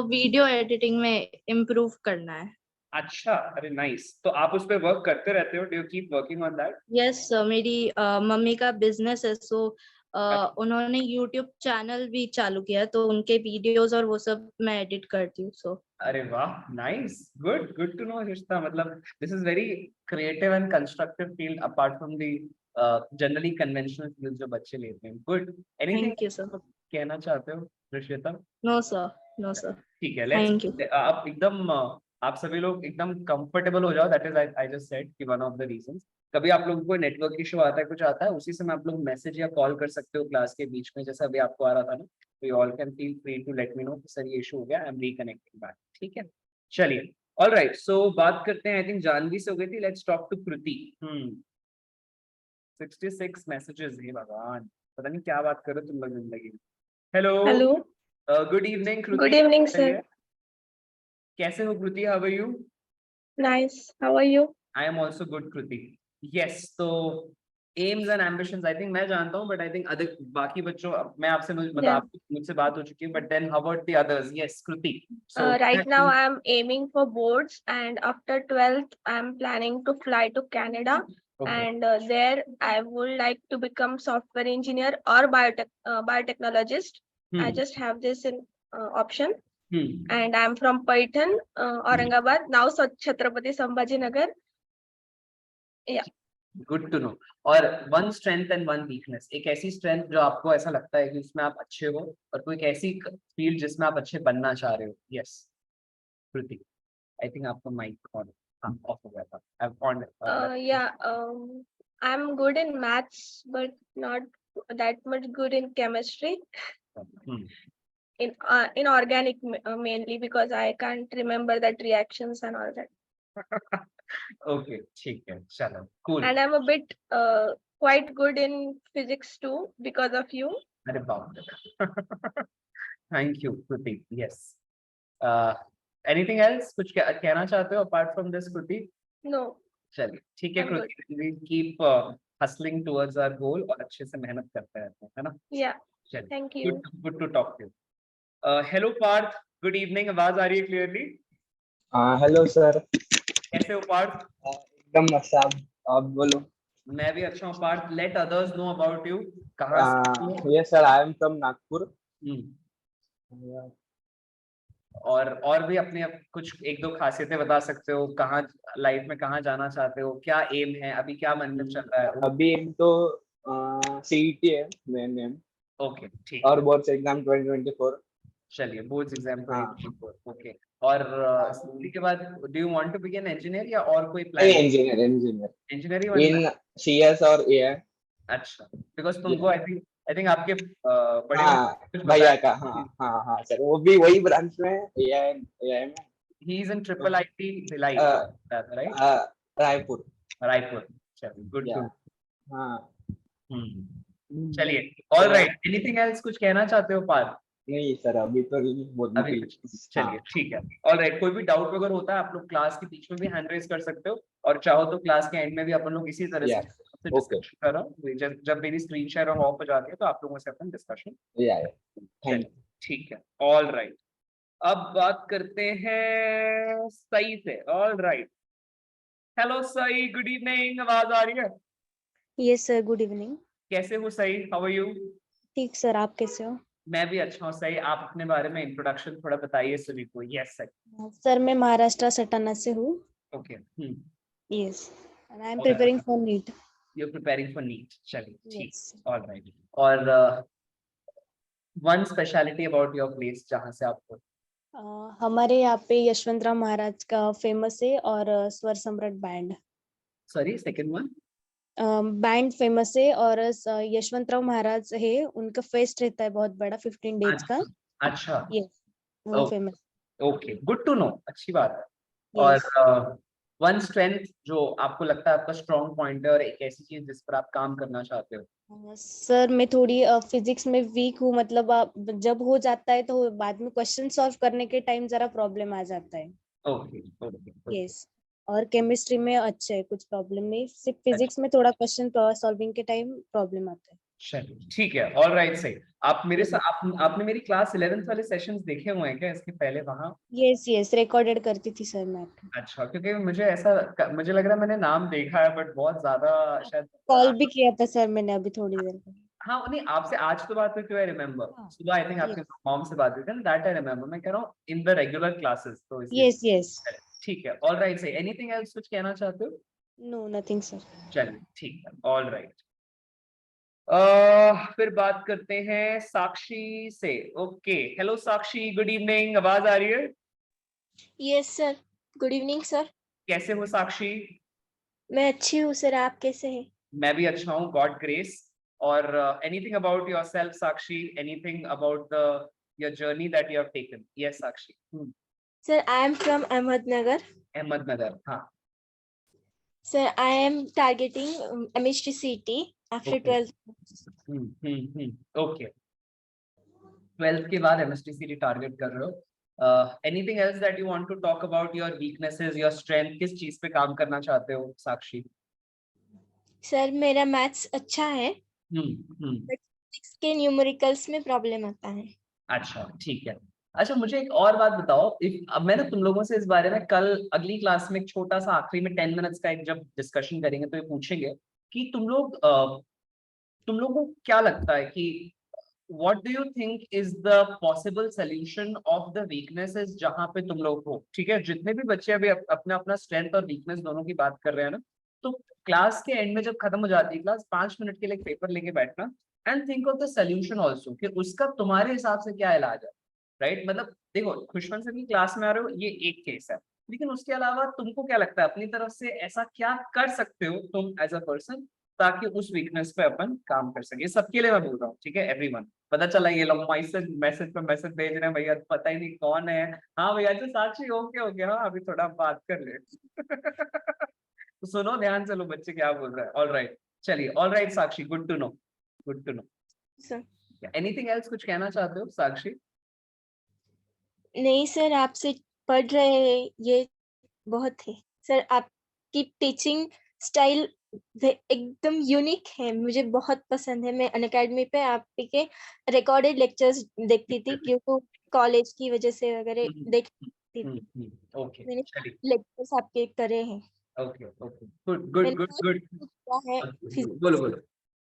video editing में improve करना है. अच्छा, अरे nice. तो आप उस पे वर्क करते रहते हो? Do you keep working on that? Yes sir, मेरी मम्मी का बिजनेस है, सो उन्होंने यूट्यूब चैनल भी चालू किया है, तो उनके वीडियोस और वो सब मैं एडिट करती हूँ. सो अरे वाह, nice. Good to know Rishta. मतलब this is very creative and constructive field apart from the generally conventional field जो बच्चे लेते हैं. Good. Anything thank you sir. कहना चाहते हो ऋषिता? No sir. ठीक है. Thank you. आप एकदम आप सभी लोग एकदम कंफर्टेबल हो जाओ. That is I just said कि वन ऑफ द रीजंस. कभी आप लोगों को नेटवर्क इशू आता है, कुछ आता है, उसी समय आप लोग मैसेज या कॉल कर सकते हो क्लास के बीच में, जैसा अभी आपको आ रहा था ना. तो you all can feel free to let me know कि सर ये इशू हो गया, आई एम रिकनेक्टिंग बैक. ठीक है, चलिए. ऑलराइट, सो बात करते हैं. आई थिंक जानवी से हो गई थी. Let's talk to Kriti. 66 messages. हे भगवान, पता नहीं क्या बात कर रहे हो तुम लोग जिंदगी में. Hello. Good evening Kriti. Good evening, sir. कैसे हो Kriti? How are you? Nice. How are you? I am also good, Kriti. Yes, so aims and ambitions, I think मैं जानता हूँ, but I think other बाकी बच्चों, मैं आपसे मतलब Yeah. आप मुझसे बात हो चुकी है, but then how about the others? Yes, Kriti. So Right now, I'm aiming for boards, and after 12th, I'm planning to fly to Canada, okay. and there I would like to become software engineer or biotechnologist. I just have this in option. And I'm from Paitan, Aurangabad. Now, so Chhatrapati Sambhaji Nagar. Yeah. Good to know. और one strength and one weakness. एक ऐसी strength जो आपको ऐसा लगता है कि उसमें आप अच्छे हो, और कोई ऐसी फील्ड जिसमें आप अच्छे बनना चाह रहे हो. Yes, Kriti. I think आपका mic on. हाँ, off हो गया था. I've on. Yeah. I'm good in maths, but not that much good in chemistry. In organic mainly, because I can't remember that reactions and all that. Okay, ठीक है, चलो, cool. And I'm a bit quite good in physics too because of you. अरे बाप रे. Thank you, Kriti. Yes. Anything else? कुछ कहना चाहते हो apart from this, Kriti? No. चलिए, ठीक है I'm good. Kriti. We keep hustling towards our goal और अच्छे से मेहनत करते रहते हैं, है ना? Yeah. चलिए. Thank you. Good to talk to you. Hello Parth. Good evening. आवाज आ रही है clearly? Hello sir. कैसे हो पार्थ? एकदम मस्त. आप बोलो. मैं भी अच्छा हूँ Partha. Let others know about you. कहाँ से? Yes sir, I am from Nagpur. और भी अपने कुछ एक दो खासियतें बता सकते हो. कहाँ लाइफ में कहाँ जाना चाहते हो, क्या एम है, अभी क्या मन में चल रहा है? अभी एम तो सीईटी है मेन एम. ओके, ठीक. और बोर्ड्स एग्जाम 2024. चलिए, बोर्ड्स एग्जाम 2024. ओके. और सीईटी के बाद do you want to begin engineer या और कोई प्लान? इंजीनियरिंग इन सीएस और एआई. अच्छा, बिकॉज़ तुमको आई थिंक आपके बड़े भैया का. हाँ सर, वो भी वही ब्रांच में एआई में. He is in triple IT Bhilai, right? Raipur. चलिए, गुड टू. हाँ. चलिए, ऑलराइट. एनीथिंग एल्स कुछ कहना चाहते हो पार्थ? नहीं सर, अभी तो अभी. चलिए, ठीक है. ऑलराइट. कोई भी डाउट अगर होता है आप लोग क्लास के बीच में भी हैंड रेज कर सकते हो, और चाहो तो क्लास के एंड में भी अपन लोग इसी तरह से डिस्कशन करो. जब मेरी स्क्रीन शेयर ऑफ हो जाती है तो आप लोगों से अपन डिस्कशन. ठीक है. ऑलराइट. अब बात करते हैं सई से. All right. Hello Sai, good evening. आवाज आ रही है? Yes sir, good evening. कैसे हो सई? How are you? ठीक सर, आप कैसे हो? मैं भी अच्छा हूँ सही. आप अपने बारे में इंट्रोडक्शन थोड़ा बताइए सभी को. Yes sir. सर, मैं महाराष्ट्र सटाना से हूँ. ओके. यस. And I'm और preparing for NEET. you're preparing for NEET. चलिए ठीक, Yes. all right. और one speciality about your place जहाँ से आप हो? हमारे यहाँ पे यशवंतराव महाराज का फेमस है और स्वर सम्राट band Sorry, second one. Band famous है और यशवंतराव महाराज है, उनका फेस्ट रहता है बहुत बड़ा 15 डेज का। अच्छा, यस, वो Okay. Famous. Okay, good to know, अच्छी बात है। और वन स्ट्रेंथ जो आपको लगता है आपका स्ट्रॉन्ग पॉइंट है और एक ऐसी चीज जिस पर आप काम करना चाहते हो? सर मैं थोड़ी फिजिक्स में वीक हूँ, मतलब जब हो जाता है तो बाद में क्वेश्चन सॉल्व करने के टाइम जरा प्रॉब्लम आ जाता है। Okay okay. यस, और केमिस्ट्री में अच्छे है, कुछ प्रॉब्लम नहीं, सिर्फ फिजिक्स में थोड़ा क्वेश्चन सॉल्विंग के टाइम प्रॉब्लम आता है। चलिए ठीक है, ऑल राइट, सही। आप मेरे साथ आपने मेरी क्लास 11th वाले सेशंस देखे हुए हैं क्या इसके पहले वहाँ? यस यस, रिकॉर्डेड करती थी सर मैं। अच्छा, क्योंकि मुझे लग रहा है मैंने नाम देखा है बट बहुत ज्यादा शायद कॉल भी किया था सर मैंने अभी थोड़ी देर पहले। हाँ नहीं, आपसे आज तो बात हुई थी, आई रिमेम्बर। हाँ, सुबह आई थिंक आपके मॉम से बात हुई थी, दैट आई रिमेम्बर। मैं कह रहा हूँ इन द रेगुलर क्लासेस तो इसलिए। Yes yes. ठीक है, ऑल राइट, सही। एनीथिंग एल्स कुछ कहना चाहते हो? No nothing sir. चलिए ठीक है, ऑल राइट। फिर बात करते हैं साक्षी से। ओके, हेलो साक्षी, गुड इवनिंग, आवाज आ रही है? Yes sir, good evening sir. कैसे हो साक्षी? मैं अच्छी हूँ सर, आप कैसे हैं? मैं भी अच्छा हूँ, गॉड ग्रेस। और anything about yourself Sakshi, anything about the your journey that you have taken? Yes Sakshi. Sir I am from Ahmednagar. Ahmednagar, हाँ। Sir I am targeting MHT CT after 12th। ओके, 12th के बाद MSTCT टारगेट कर रहे हो। Anything else that you want to talk about your weaknesses, your strength, किस चीज पे काम करना चाहते हो साक्षी? सर मेरा मैथ्स अच्छा है, फिजिक्स के न्यूमेरिकल्स में प्रॉब्लम आता है। अच्छा ठीक है। अच्छा, मुझे एक और बात बताओ। अब मैं ना तुम लोगों से इस बारे में कल अगली क्लास में एक छोटा सा आखिरी में 10 मिनट्स का एक जब डिस्कशन करेंगे तो ये पूछेंगे कि तुम लोगों को क्या लगता है कि what do you think is the possible solution of the weaknesses जहां पे तुम लोग हो? ठीक है, जितने भी बच्चे अभी अपना अपना स्ट्रेंथ और वीकनेस दोनों की बात कर रहे हैं ना, तो क्लास के एंड में जब खत्म हो जाती है क्लास, 5 मिनट के लिए पेपर लेके बैठना and think of the solution also, कि उसका तुम्हारे हिसाब से क्या इलाज है, राइट? मतलब देखो, खुशवंत सर की क्लास में आ रहे हो, ये एक केस है, लेकिन उसके अलावा तुमको क्या लगता है अपनी तरफ से ऐसा क्या कर सकते हो तुम एज अ पर्सन ताकि उस वीकनेस पे अपन काम कर सके? सबके लिए मैं बोल रहा हूँ, ठीक है, एवरीवन। पता चला ये लोग मैसेज पे मैसेज भेज रहे हैं, भैया पता ही नहीं कौन है। हाँ भैया, अच्छा साक्षी, ओके, हाँ अभी थोड़ा बात कर ले। तो सुनो ध्यान से, लो बच्चे क्या बोल रहे हैं। ऑल राइट, चलिए, all right Sakshi, good to know, good to know. Sir anything else कुछ कहना चाहते हो साक्षी? नहीं सर, आपसे पढ़ रहे हैं ये बहुत है सर, आपकी टीचिंग स्टाइल एकदम यूनिक है, मुझे बहुत पसंद है। मैं अनअकैडमी पे आपके रिकॉर्डेड लेक्चर्स देखती थी क्योंकि कॉलेज की वजह से वगैरह देखती थी। ओके, मैंने चलिए, लेक्चर्स आपके करे हैं। ओके, गुड गुड मैंने गुड बहुत गुड। कुछ किया है बोलो फिजिक्स बोलो।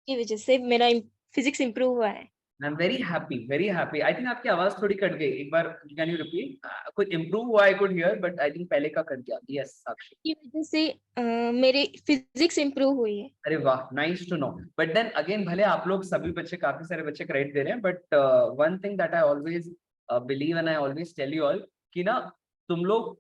की वजह से, मेरा फिजिक्स इम्प्रूव हुआ है। I am very happy, very happy. I think आपकी आवाज थोड़ी कट गई, एक बार कैन यू रिपीट? कुछ इम्प्रूव हुआ, I could hear, but I think पहले का कट गया। यस साक्षी। की वजह से मेरी फिजिक्स इम्प्रूव हुई है। अरे वाह, nice to know. But then again, भले आप लोग सभी बच्चे, काफी सारे बच्चे क्रेडिट दे रहे हैं, but one thing that I always believe and I always tell you all कि ना, तुम लोग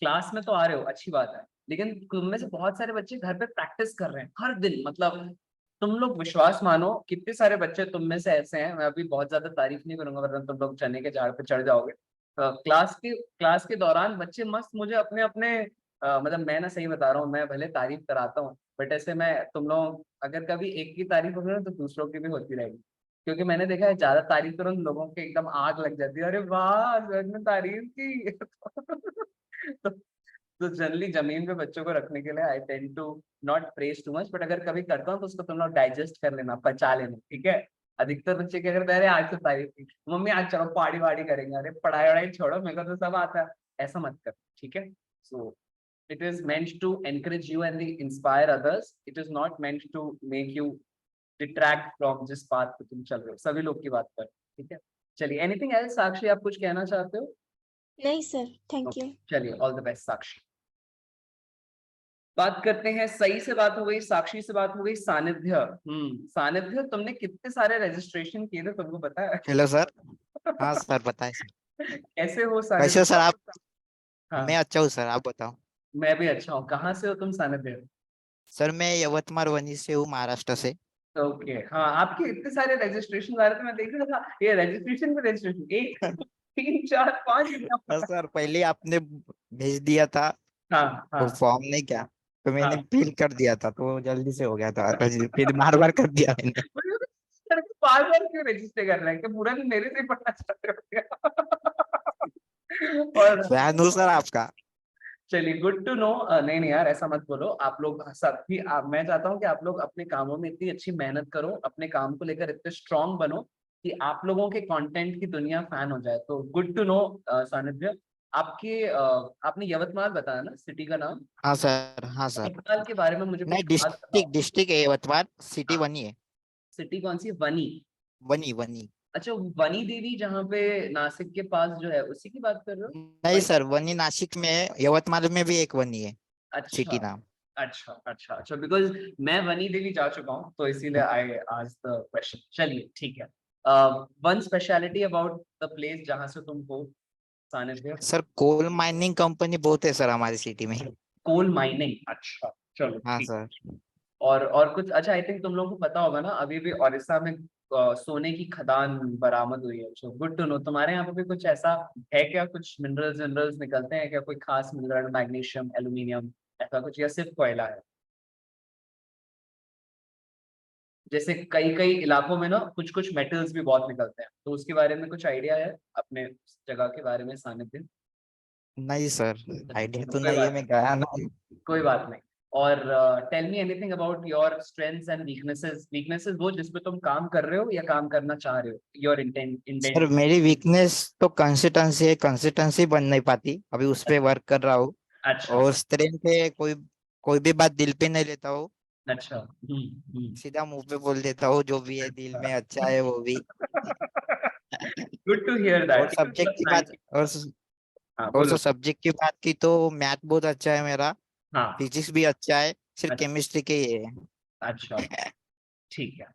क्लास में तो आ रहे हो, अच्छी बात है, लेकिन तुम में से बहुत सारे बच्चे घर पे प्रैक्टिस कर रहे हैं हर दिन। मतलब तुम लोग विश्वास मानो, कितने सारे बच्चे तुम में से ऐसे हैं, मैं अभी बहुत ज्यादा तारीफ नहीं करूंगा वरना तुम लोग चने के झाड़ पे चढ़ जाओगे। क्लास के दौरान बच्चे मस्त मुझे अपने अपने मतलब मैं ना सही बता रहा हूँ, मैं भले तारीफ कराता हूँ बट ऐसे मैं, तुम लोग अगर कभी एक की तारीफ होगी ना तो दूसरों की भी होती रहेगी, क्योंकि मैंने देखा है ज्यादा तारीफ करो तो लोगों के एकदम आग लग जाती है, अरे वाह सर ने तारीफ की। तो जनरली जमीन पे बच्चों को रखने के लिए I tend to not praise too much, but अगर कभी करता हूँ तो उसको तुम लोग डाइजेस्ट कर लेना, पचा लेना, ठीक है? अधिकतर बच्चे क्या करते हैं, अरे आज तो तारीफ की मम्मी, आज चलो पार्टी वार्टी करेंगे, अरे पढ़ाई वढ़ाई छोड़ो, मेरे को तो सब आता है, ऐसा मत कर, ठीक है? सो it is meant to encourage you and inspire others. It is not meant to make you detract from जिस path पे तुम चल रहे हो, सभी लोग की बात पर, ठीक है? चलिए, anything else साक्षी, आप कुछ कहना चाहते हो? नहीं सर, थैंक यू। चलिए, all the best साक्षी। बात करते हैं, सही से बात हो गई, साक्षी से बात हो गई, सानिध्य। सानिध्य, तुमने कितने सारे रजिस्ट्रेशन किए थे, तुमको पता है? Hello sir. हाँ सर, बताइए सर। कैसे हो कैसे हो सानिध्य? सर आप? हाँ, मैं अच्छा हूँ सर, आप बताओ। मैं भी अच्छा हूँ। कहाँ से हो तुम सानिध्य? सर मैं यवतमाळ वनी से हूँ, महाराष्ट्र से। ओके, हाँ, आपके इतने सारे रजिस्ट्रेशन आ रहे थे, मैं देख रहा था, ये रजिस्ट्रेशन पे रजिस्ट्रेशन, 1 2 3 4 5। हाँ सर, पहले आपने भेज दिया था हाँ वो हाँ फॉर्म, नहीं क्या? तो मैंने हाँ। फिल कर दिया था, तो जल्दी से हो गया था। फिर बार बार कर दिया मैंने। बार बार क्यों रजिस्टर कर रहा है? कि पूरा दिन मेरे से ही पढ़ना चाहते हो क्या? और फैन हूँ सर आपका। चलिए, गुड टू नो। नहीं नहीं यार, ऐसा मत बोलो। आप लोग सब भी, मैं चाहता हूँ कि आप लोग अपने कामों में इतनी अच्छी मेहनत करो, अपने काम को लेकर इतने स्ट्रांग बनो कि आप लोगों के कंटेंट की दुनिया फैन हो जाए। तो गुड टू नो सानिध्य। आपके आपने यवतमाल बताया ना सिटी का नाम? हाँ सर, हाँ सर। यवतमाल के बारे में मुझे नहीं, कुछ बात डिस्ट्रिक्ट बताओ। डिस्ट्रिक्ट है यवतमाळ, सिटी हाँ, वनी है। सिटी कौन सी है? वनी? वनी वनी। अच्छा, वनी देवी जहाँ पे नासिक के पास जो है, उसी की बात कर रहे हो? नहीं वनी? सर, वनी नासिक में है, यवतमाळ में भी एक वनी है, अच्छा सिटी नाम। अच्छा अच्छा अच्छा, बिकॉज मैं वनी देवी जा चुका हूँ, तो इसीलिए आई आस्क्ड द क्वेश्चन। चलिए ठीक है। One speciality about the place जहाँ से तुम हो, सानिध्य? सर कोल माइनिंग कंपनी बहुत है सर हमारी सिटी में। Coal mining? अच्छा, चलो हाँ ठीक। सर। और कुछ अच्छा, आई थिंक तुम लोगों को पता होगा ना, अभी भी उड़ीसा में सोने की खदान बरामद हुई है। So good to know. तुम्हारे यहाँ पे भी कुछ ऐसा है क्या? कुछ मिनरल्स मिनरल्स निकलते हैं क्या? कोई खास मिनरल, मैग्नीशियम, एल्यूमिनियम, ऐसा कुछ, या सिर्फ कोयला है? जैसे कई कई इलाकों में ना कुछ कुछ मेटल्स भी बहुत निकलते हैं, तो उसके बारे में कुछ आइडिया है अपने जगह के बारे में, सानिध्य? नहीं सर, आइडिया तो कोई नहीं है, बात मैं नहीं, गया नहीं। कोई बात नहीं। और tell me anything about your strengths and weaknesses. Weaknesses वो जिसपे तुम काम कर रहे हो या काम करना चाह रहे हो, योर सर इंटेंट। मेरी वीकनेस तो कंसिस्टेंसी है, कंसिस्टेंसी बन नहीं पाती, अभी उस पे वर्क कर रहा हूँ। अच्छा और स्ट्रेंथ है, कोई कोई भी बात दिल पे नहीं लेता हूँ, अच्छा। सीधा मुंह पे बोल देता हूँ, जो भी है दिल में अच्छा है वो भी। गुड टू हियर और दैट। सब्जेक्ट की बात, हाँ और बोलो। तो सब्जेक्ट की बात की तो मैथ बहुत अच्छा है मेरा, हाँ, फिजिक्स भी अच्छा है, सिर्फ अच्छा केमिस्ट्री के ही है। अच्छा, ठीक है।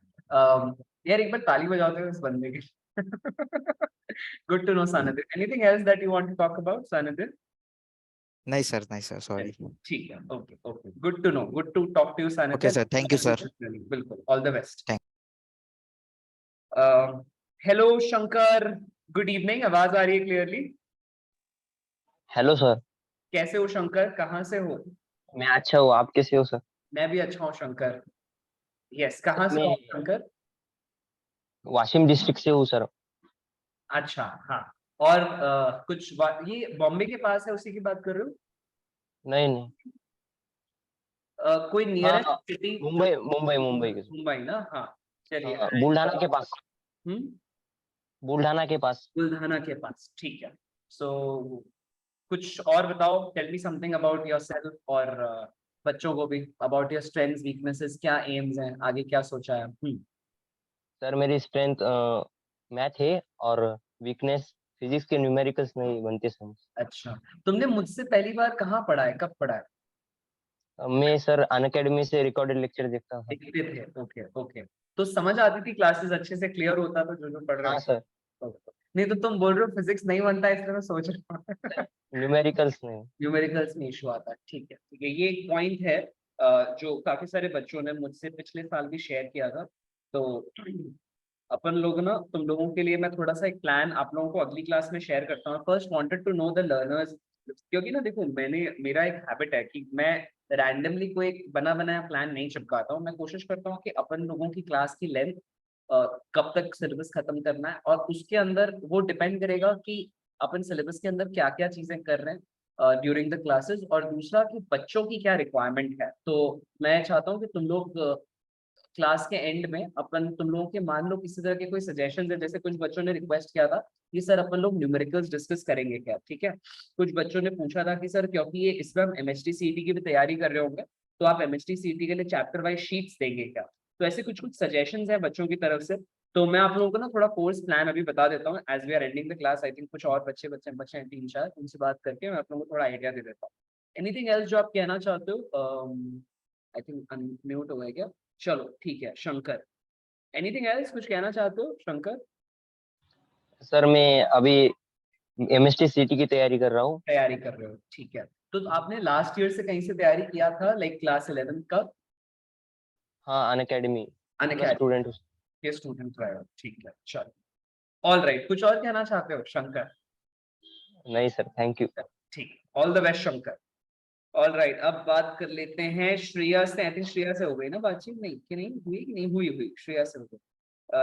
यार एक बार ताली बजाओ दो इस बंदे की। Good to know Sannidhya. Anything else that you want to talk about, Sannidhya? नहीं सर, नहीं सर, सॉरी। ठीक है, okay okay, good to know, good to talk to you okay Sannidhya. Sir, thank you sir. बिल्कुल, all the best. Thank hello Shankar, good evening. आवाज आ रही है clearly? Hello sir. कैसे हो शंकर? कहाँ से हो? मैं अच्छा हूँ, आप कैसे हो सर? मैं भी अच्छा हूँ शंकर। यस, कहाँ से मैं हो आप, शंकर? वाशिम डिस्ट्रिक्ट से हूँ सर। अच्छा, हाँ। और ये बॉम्बे के पास है, उसी की बात कर रहे हो? नहीं नहीं। कोई हाँ नियरेस्ट सिटी? मुंबई मुंबई मुंबई के सर। मुंबई ना? हाँ, चलिए। हाँ, बुल्ढाना के पास। हम्म, बुल्ढाना के पास। बुल्ढाना के पास, ठीक है। सो कुछ और बताओ, tell me something about yourself, और बच्चों को भी अबाउट योर स्ट्रेंथ्स, वीकनेसेस, क्या एम्स हैं, आगे क्या सोचा है? सर मेरी स्ट्रेंथ मैथ है, और वीकनेस फिजिक्स के न्यूमेरिकल्स नहीं बनते सर। अच्छा, तुमने मुझसे पहली बार कहाँ पढ़ा है, कब पढ़ा है? मैं सर अनअकैडमी से रिकॉर्डेड लेक्चर देखता हूँ। देखते थे? Okay okay. तो समझ आती थी, क्लासेस अच्छे से क्लियर होता था जो जो पढ़ रहे हाँ थे? सर। Okay. नहीं तो तुम बोल रहे हो फिजिक्स नहीं बनता, इसलिए मैं सोच रहा हूँ। न्यूमेरिकल्स नहीं। न्यूमेरिकल्स में इशू आता है, ठीक है ठीक है। ये एक पॉइंट है जो काफी सारे बच्चों ने मुझसे पिछले साल भी शेयर किया था। तो अपन लोग ना, तुम लोगों के लिए मैं थोड़ा सा एक प्लान आप लोगों को अगली क्लास में शेयर करता हूँ। First wanted to know the learners, क्योंकि ना देखो, मेरा एक हैबिट है कि मैं रैंडमली कोई एक बना बनाया प्लान नहीं चिपकाता हूँ। मैं कोशिश करता हूँ कि अपन लोगों की क्लास की लेंथ, कब तक सिलेबस खत्म करना है, और उसके अंदर वो डिपेंड करेगा कि अपन सिलेबस के अंदर क्या क्या चीजें कर रहे हैं ड्यूरिंग द क्लासेस, और दूसरा कि बच्चों की क्या रिक्वायरमेंट है। तो मैं चाहता हूँ कि तुम लोग क्लास के एंड में अपन, तुम लोगों के मान लो किसी तरह के कोई सजेशन है, जैसे कुछ बच्चों ने रिक्वेस्ट किया था कि सर अपन लोग न्यूमेरिकल्स डिस्कस करेंगे क्या, ठीक है? कुछ बच्चों ने पूछा था कि सर क्योंकि ये इस बार हम एमएचटी सीईटी की भी तैयारी कर रहे होंगे, तो आप एमएचटी सीईटी के लिए चैप्टर वाइज शीट्स देंगे क्या? तो ऐसे कुछ कुछ सजेशंस हैं बच्चों की तरफ से। तो मैं आप लोगों को ना थोड़ा कोर्स प्लान अभी बता देता हूँ as we are ending the class. I think कुछ और बच्चे हैं 3-4, उनसे बात करके मैं आप लोगों को थोड़ा आइडिया दे देता हूँ। एनीथिंग एल्स जो आप कहना चाहते हो? आई थिंक अनम्यूट हो गया क्या? चलो ठीक है, शंकर, एनीथिंग एल्स कुछ कहना चाहते हो शंकर? सर मैं अभी एमएसटी सीटी की तैयारी कर रहा हूँ। तैयारी कर रहे हो, ठीक है। तो आपने लास्ट ईयर से कहीं से तैयारी किया था, लाइक क्लास 11 का? हाँ, अनअकैडमी स्टूडेंट। के स्टूडेंट रहे हो, ठीक है, चलो ऑल राइट। कुछ और कहना चाहते हो शंकर? नहीं सर, थैंक यू। ठीक, all the best Shankar. All right, अब बात कर लेते हैं श्रेया से। आई थिंक श्रेया से हो गई ना बातचीत? नहीं कि नहीं हुई? कि नहीं हुई? श्रेया से हो गई।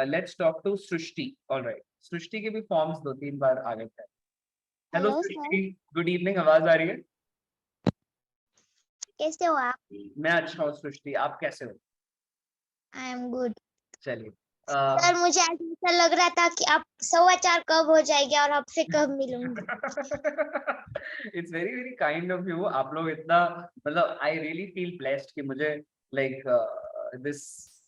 Let's talk to Srishti. All right, Srishti के भी फॉर्म्स 2-3 बार आ गए थे। Hello hello Srishti, good evening, आवाज आ रही है? कैसे हो आप? मैं अच्छा हूँ सृष्टि, आप कैसे हो? I am good. चलिए सर मुझे आज ऐसा लग रहा था कि आप 4:15 कब हो जाएगी और आपसे कब मिलूंगी। It's very very kind of you. आप लोग इतना, मतलब आई रियली फील ब्लेस्ड कि मुझे लाइक दिस,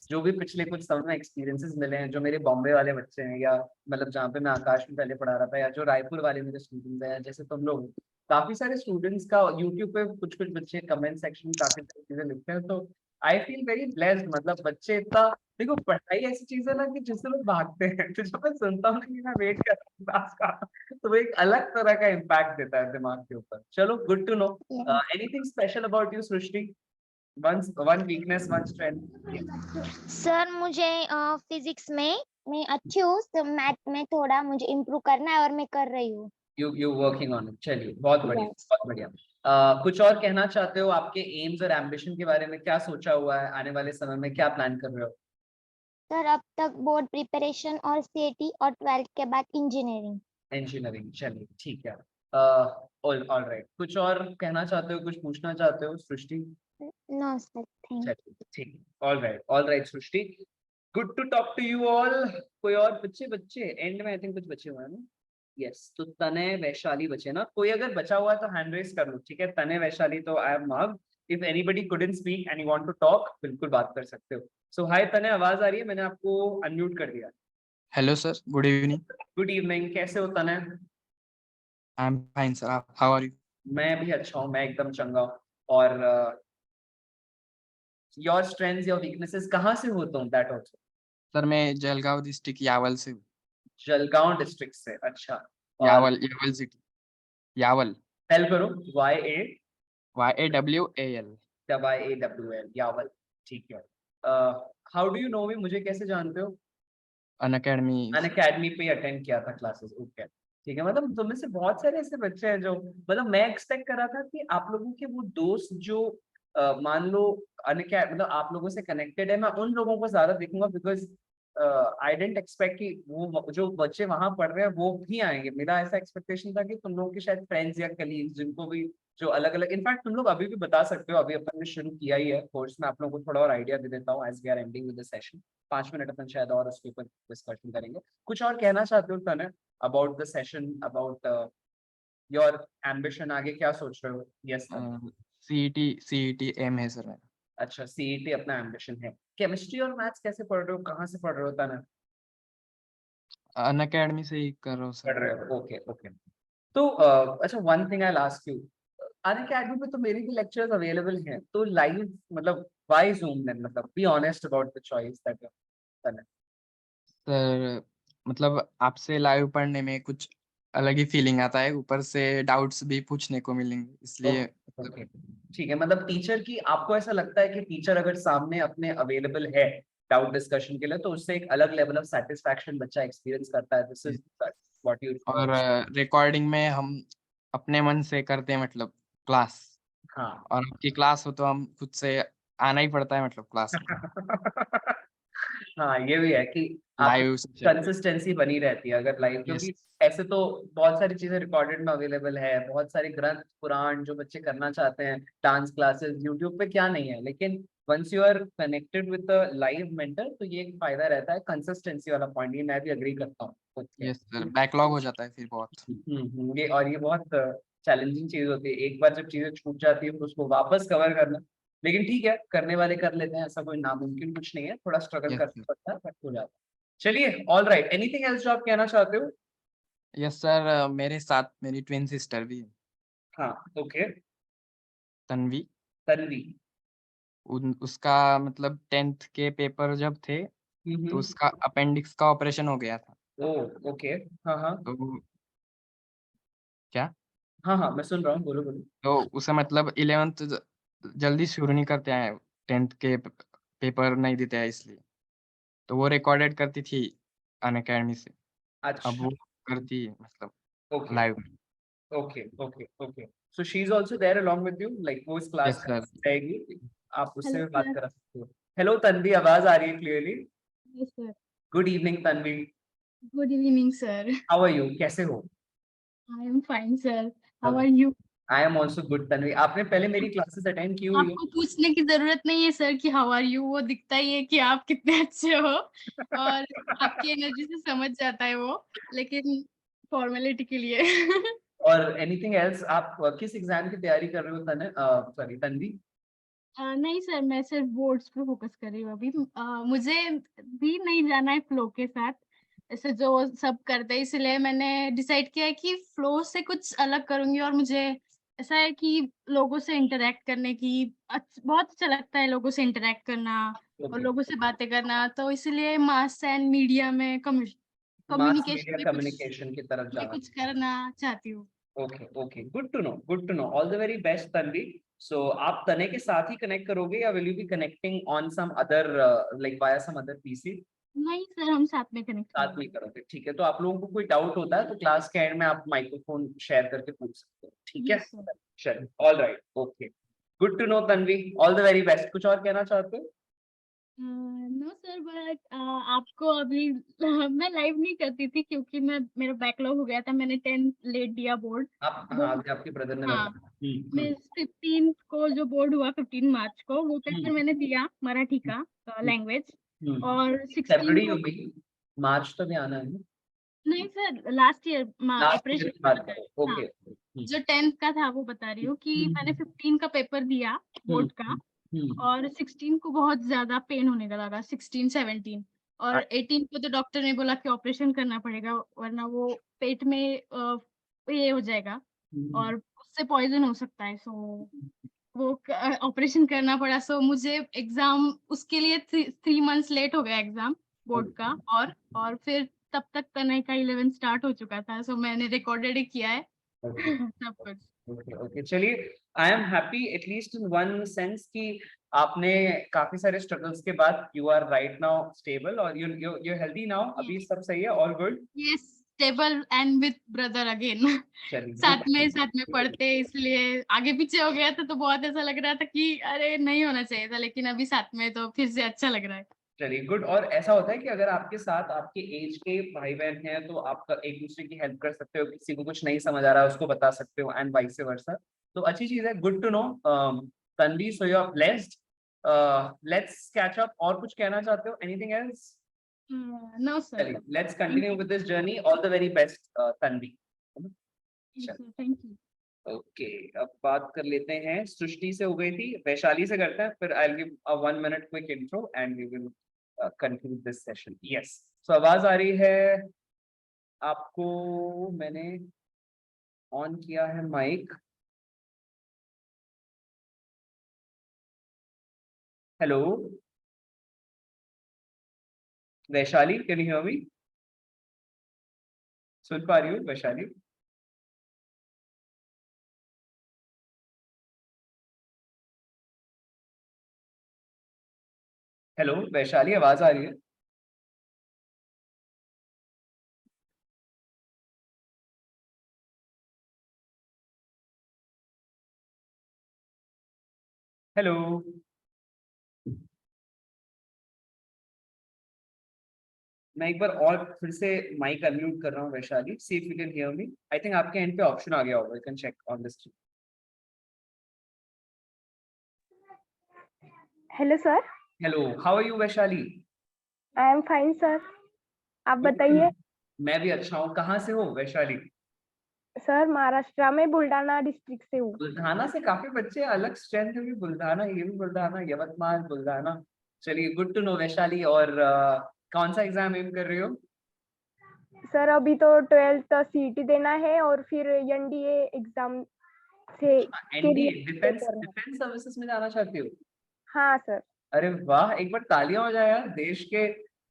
जो भी पिछले कुछ समय में एक्सपीरियंसेस मिले हैं, जो मेरे बॉम्बे वाले बच्चे हैं, या मतलब जहाँ पे मैं आकाश में पहले पढ़ा रहा था, या जो रायपुर वाले मेरे स्टूडेंट्स हैं, जैसे तुम लोग, काफी सारे स्टूडेंट्स का यूट्यूब पे कुछ कुछ बच्चे कमेंट सेक्शन में काफी सारी चीजें लिखते हैं, तो आई फील वेरी ब्लेस्ड। मतलब बच्चे इतना, देखो पढ़ाई ऐसी चीज है ना कि जिससे लोग भागते हैं, तो जब मैं सुनता हूँ कि मैं वेट कर रहा हूँ क्लास का, तो वो एक अलग तरह का इम्पैक्ट देता है दिमाग के ऊपर। चलो, good to know. Anything special about you Srishti? One weakness, one strength? Sir मुझे फिजिक्स में मैं अच्छी हूँ, तो मैथ में थोड़ा मुझे इम्प्रूव करना है और मैं कर रही हूँ। You working on it. चलिए, बहुत बढ़िया, Yes. बहुत बढ़िया। कुछ और कहना चाहते हो? आपके एम्स और एम्बिशन के बारे में क्या सोचा हुआ है? आने वाले समय में क्या प्लान कर रहे हो? सर अब तक बोर्ड प्रिपरेशन और सीईटी और 12th के बाद इंजीनियरिंग। इंजीनियरिंग, चलिए ठीक है। ऑल राइट, कुछ और कहना चाहते हो, कुछ पूछना चाहते हो सृष्टि? नो सर, थैंक चलिए ठीक, all right Srishti, good to talk to you all. कोई और बच्चे एंड में आई थिंक कुछ बचे हुए हैं ना? यस, तो तनय वैशाली बचे ना? कोई अगर बचा हुआ है तो हैंड रेज कर लो, ठीक है? तनय वैशाली, तो I am marked. If anybody couldn't speak and you want to talk, बिल्कुल बात कर सकते हो। सो हाय तनय, आवाज आ रही है? मैंने आपको अनम्यूट कर दिया। Hello sir, good evening. Good evening, कैसे हो तनय? आई एम फाइन सर, आप हाउ आर यू? मैं भी अच्छा हूँ, मैं एकदम चंगा हूँ। और योर स्ट्रेंथ्स, योर वीकनेसेस कहाँ से हो तुम? That also. सर मैं जलगांव डिस्ट्रिक्ट यावल से हूँ। जलगांव डिस्ट्रिक्ट से, अच्छा। और यावल सिटी, यावल। स्पेल करो, YAWAL। यावल, ठीक है। हाउ डू यू नो मी? मुझे कैसे जानते हो? अनअकैडमी। अनअकैडमी पे अटेंड किया था क्लासेस, ओके ठीक है। मतलब तुम में से बहुत सारे ऐसे बच्चे हैं जो, मतलब मैं एक्सपेक्ट कर रहा था कि आप लोगों के वो दोस्त जो मान लो मतलब आप लोगों से कनेक्टेड है, मैं उन लोगों को ज्यादा देखूंगा, बिकॉज आई डेंट एक्सपेक्ट कि वो जो बच्चे वहां पढ़ रहे हैं वो भी आएंगे। मेरा ऐसा एक्सपेक्टेशन था कि तुम लोगों के शायद फ्रेंड्स या कलीग्स, जिनको भी जो अलग अलग, इनफैक्ट तुम लोग अभी भी बता सकते हो, अभी अपन ने शुरू किया ही है कोर्स में। आप लोगों को थोड़ा और आइडिया दे देता हूँ as we are ending with the session. 5 minute अपन शायद और उसके ऊपर डिस्कशन करेंगे। कुछ और कहना चाहते हो तने about the session, about your ambition? आगे क्या सोच रहे हो? यस सीईटी एम है सर मेरा। अच्छा, सीईटी अपना एम्बिशन है। केमिस्ट्री और मैथ्स कैसे पढ़ रहे हो? कहाँ से पढ़ रहे हो तने? अनअकैडमी से ही कर रहा हूँ पढ़ सर। रहे हो, ओके ओके। तो अच्छा, one thing I will ask you, Unacademy पे तो मेरे भी लेक्चर्स अवेलेबल हैं, तो लाइव मतलब व्हाई जूम देन? मतलब be honest about the choice that you done. Sir मतलब आपसे लाइव पढ़ने में कुछ अलग ही फीलिंग आता है, ऊपर से डाउट्स भी पूछने को मिलेंगे, इसलिए ओके ठीक है। मतलब टीचर की, आपको ऐसा लगता है कि टीचर अगर सामने अपने अवेलेबल है डाउट डिस्कशन के लिए, तो उससे एक अलग लेवल ऑफ सेटिस्फैक्शन बच्चा एक्सपीरियंस करता है? This is what you. और रिकॉर्डिंग में हम अपने मन से करते हैं, मतलब क्लास। हाँ, और आपकी क्लास हो तो हम खुद से आना ही पड़ता है, मतलब क्लास में हाँ ये भी है कि लाइव आपकी कंसिस्टेंसी बनी रहती है अगर लाइव, क्योंकि ऐसे तो बहुत सारी चीजें रिकॉर्डेड में अवेलेबल है, बहुत सारे ग्रंथ पुराण जो बच्चे करना चाहते हैं, डांस क्लासेस यूट्यूब पे क्या नहीं है, लेकिन once you are connected with the live mentor, तो ये एक फायदा रहता है, कंसिस्टेंसी वाला पॉइंट। ये मैं भी अग्री करता हूँ। यस सर, बैकलॉग हो जाता है फिर बहुत। ये, और ये बहुत चैलेंजिंग चीज होती है, एक बार जब चीजें छूट जाती है तो उसको वापस कवर करना, लेकिन ठीक है, करने वाले कर लेते हैं, ऐसा कोई नामुमकिन कुछ नहीं है, थोड़ा स्ट्रगल करना पड़ता है, बट हो जाता है। चलिए, ऑल राइट, एनीथिंग एल्स जो आप कहना चाहते हो? यस सर, मेरे साथ मेरी ट्विन सिस्टर भी है। हाँ, ओके। तन्वी। तन्वी। उसका मतलब 10th के पेपर जब थे तो उसका अपेंडिक्स का ऑपरेशन हो गया था। ओ ओके। हाँ हाँ तो क्या हाँ हाँ, मैं सुन रहा हूँ, बोलो बोलो। तो उसे मतलब 11th जल्दी शुरू नहीं करते हैं, 10th के पेपर नहीं देते हैं इसलिए। तो वो रिकॉर्डेड करती थी अनअकैडमी से, अब अच्छा वो करती है मतलब okay live. Okay okay okay. So she is also there along with you, like वो इस क्लास यस में सर। रहेगी, आप उससे हेलो भी बात सर। करा सकते हो। हेलो तन्वी, आवाज आ रही है clearly? Yes sir. Good evening Tanvi, good evening sir. How are you, कैसे हो? I am fine sir. How are you? I am also good Tanvi. आपने पहले मेरी क्लासेस अटेंड की हुई है? आपको पूछने की जरूरत नहीं है सर कि हाउ आर यू, वो दिखता ही है कि आप कितने अच्छे हो और आपकी एनर्जी से समझ जाता है वो, लेकिन फॉर्मेलिटी के लिए और एनीथिंग एल्स? आप किस एग्जाम की तैयारी कर रहे हो सॉरी तन्वी? नहीं सर, मैं सिर्फ बोर्ड्स पे फोकस कर रही हूँ अभी। मुझे भी नहीं जाना है फ्लो के साथ, ऐसे जो सब करते हैं, इसलिए मैंने डिसाइड किया है कि फ्लो से कुछ अलग करूंगी। और मुझे ऐसा है कि लोगों से इंटरेक्ट करने की बहुत अच्छा लगता है, लोगों से इंटरेक्ट करना और लोगों से बातें करना, तो इसलिए मास एंड मीडिया में मास कम्युनिकेशन मीडिया में कम्युनिकेशन की तरफ जाना। कुछ करना चाहती हूँ। Okay okay, good to know, good to know. All the very best Tanvi. So आप तने के साथ ही कनेक्ट करोगे या will you be connecting on some other like via some other PC? नहीं सर, हम साथ में कनेक्ट साथ में करोगे, ठीक है। तो आप लोगों को कोई डाउट होता है तो क्लास के एंड में आप माइक्रोफोन शेयर करके पूछ सकते हो, ठीक है? Yes sir. चलिए, all right, okay, good to know Tanvi, all the very best. कुछ और कहना चाहते हो? नो सर, बट आपको अभी मैं लाइव नहीं करती थी क्योंकि मेरा बैकलॉग हो गया था, मैंने 10 लेट दिया बोर्ड। आप हाँ, अभी आपके ब्रदर ने हाँ, बताया। मैं 15 को जो बोर्ड हुआ, 15 मार्च को वो पेपर हम्म। मैंने दिया, मराठी का लैंग्वेज। और 16 फरवरी को हो गई, मार्च तो भी आना है ना? नहीं sir, last year last year operation की बात का है। करो, हाँ, ओके। जो 10th का था वो बता रही हूँ कि मैंने 15 का पेपर दिया बोर्ड का, और 16 को बहुत ज्यादा पेन होने का लगा, 16 17 और 18 को तो डॉक्टर ने बोला कि ऑपरेशन करना पड़ेगा वरना वो पेट में ये हो जाएगा और उससे पॉइजन हो सकता है। सो वो ऑपरेशन करना पड़ा। सो मुझे एग्जाम उसके लिए 3 मंथ्स लेट हो गया एग्जाम बोर्ड का। और फिर तब तक तनय का 11 स्टार्ट हो चुका था, सो मैंने रिकॉर्डेड ही किया है सब कुछ। ओके ओके, चलिए, I am happy at least in one sense कि आपने काफी सारे स्ट्रगल्स के बाद you are right now stable और यू हेल्दी नाउ, अभी सब सही है, all good. Yes, stable and with brother again चलिए, साथ में पढ़ते, इसलिए आगे पीछे हो गया था तो बहुत ऐसा लग रहा था कि अरे नहीं होना चाहिए था, लेकिन अभी साथ में तो फिर से अच्छा लग रहा है। चलिए गुड। और ऐसा होता है कि अगर आपके साथ आपके एज के भाई बहन हैं तो आप एक दूसरे की हेल्प कर सकते हो, किसी को कुछ नहीं समझ आ रहा है उसको बता सकते हो, एंड वाइस वर्सा। तो अच्छी चीज है, good to know Tanvi. So you are blessed. Let's catch up. और कुछ कहना चाहते हो, एनीथिंग एल्स? No sir. चलिए, let's continue with this journey. All the very best Tanvi. Thank you. Okay, अब बात कर लेते हैं, सृष्टि से हो गई थी, वैशाली से करते हैं, फिर I will give a 1 minute quick intro and we will conclude this session. Yes, so आवाज आ रही है आपको? मैंने ऑन किया है mic. Hello Vaishali, can you hear me? सुन पा रही हो वैशाली? हेलो वैशाली, आवाज आ रही है? हेलो मैं एक बार और फिर से माइक अनम्यूट कर रहा हूँ Vaishali, see if you can hear me. I think आपके एंड पे ऑप्शन आ गया होगा, you can check on this. Hello sir. Hello, how are you Vaishali? I am fine sir, आप बताइए। मैं भी अच्छा हूँ। कहाँ से हो वैशाली? सर महाराष्ट्र में बुल्ढाना डिस्ट्रिक्ट से हूँ। बुल्ढाना से काफी बच्चे अलग स्ट्रेंथ है भी, बुल्ढाना, ये भी बुल्ढाना, यवतमाल, बुल्ढाना। चलिए, गुड टू नो वैशाली। और कौन सा एग्जाम एम कर रहे हो? सर अभी तो 12th सीईटी देना है और फिर एनडीए एग्जाम से एनडीए लिए डिफेंस करना। डिफेंस सर्विसेज में जाना चाहती हो? हाँ सर। अरे वाह, एक बार तालियां हो जाए यार। देश के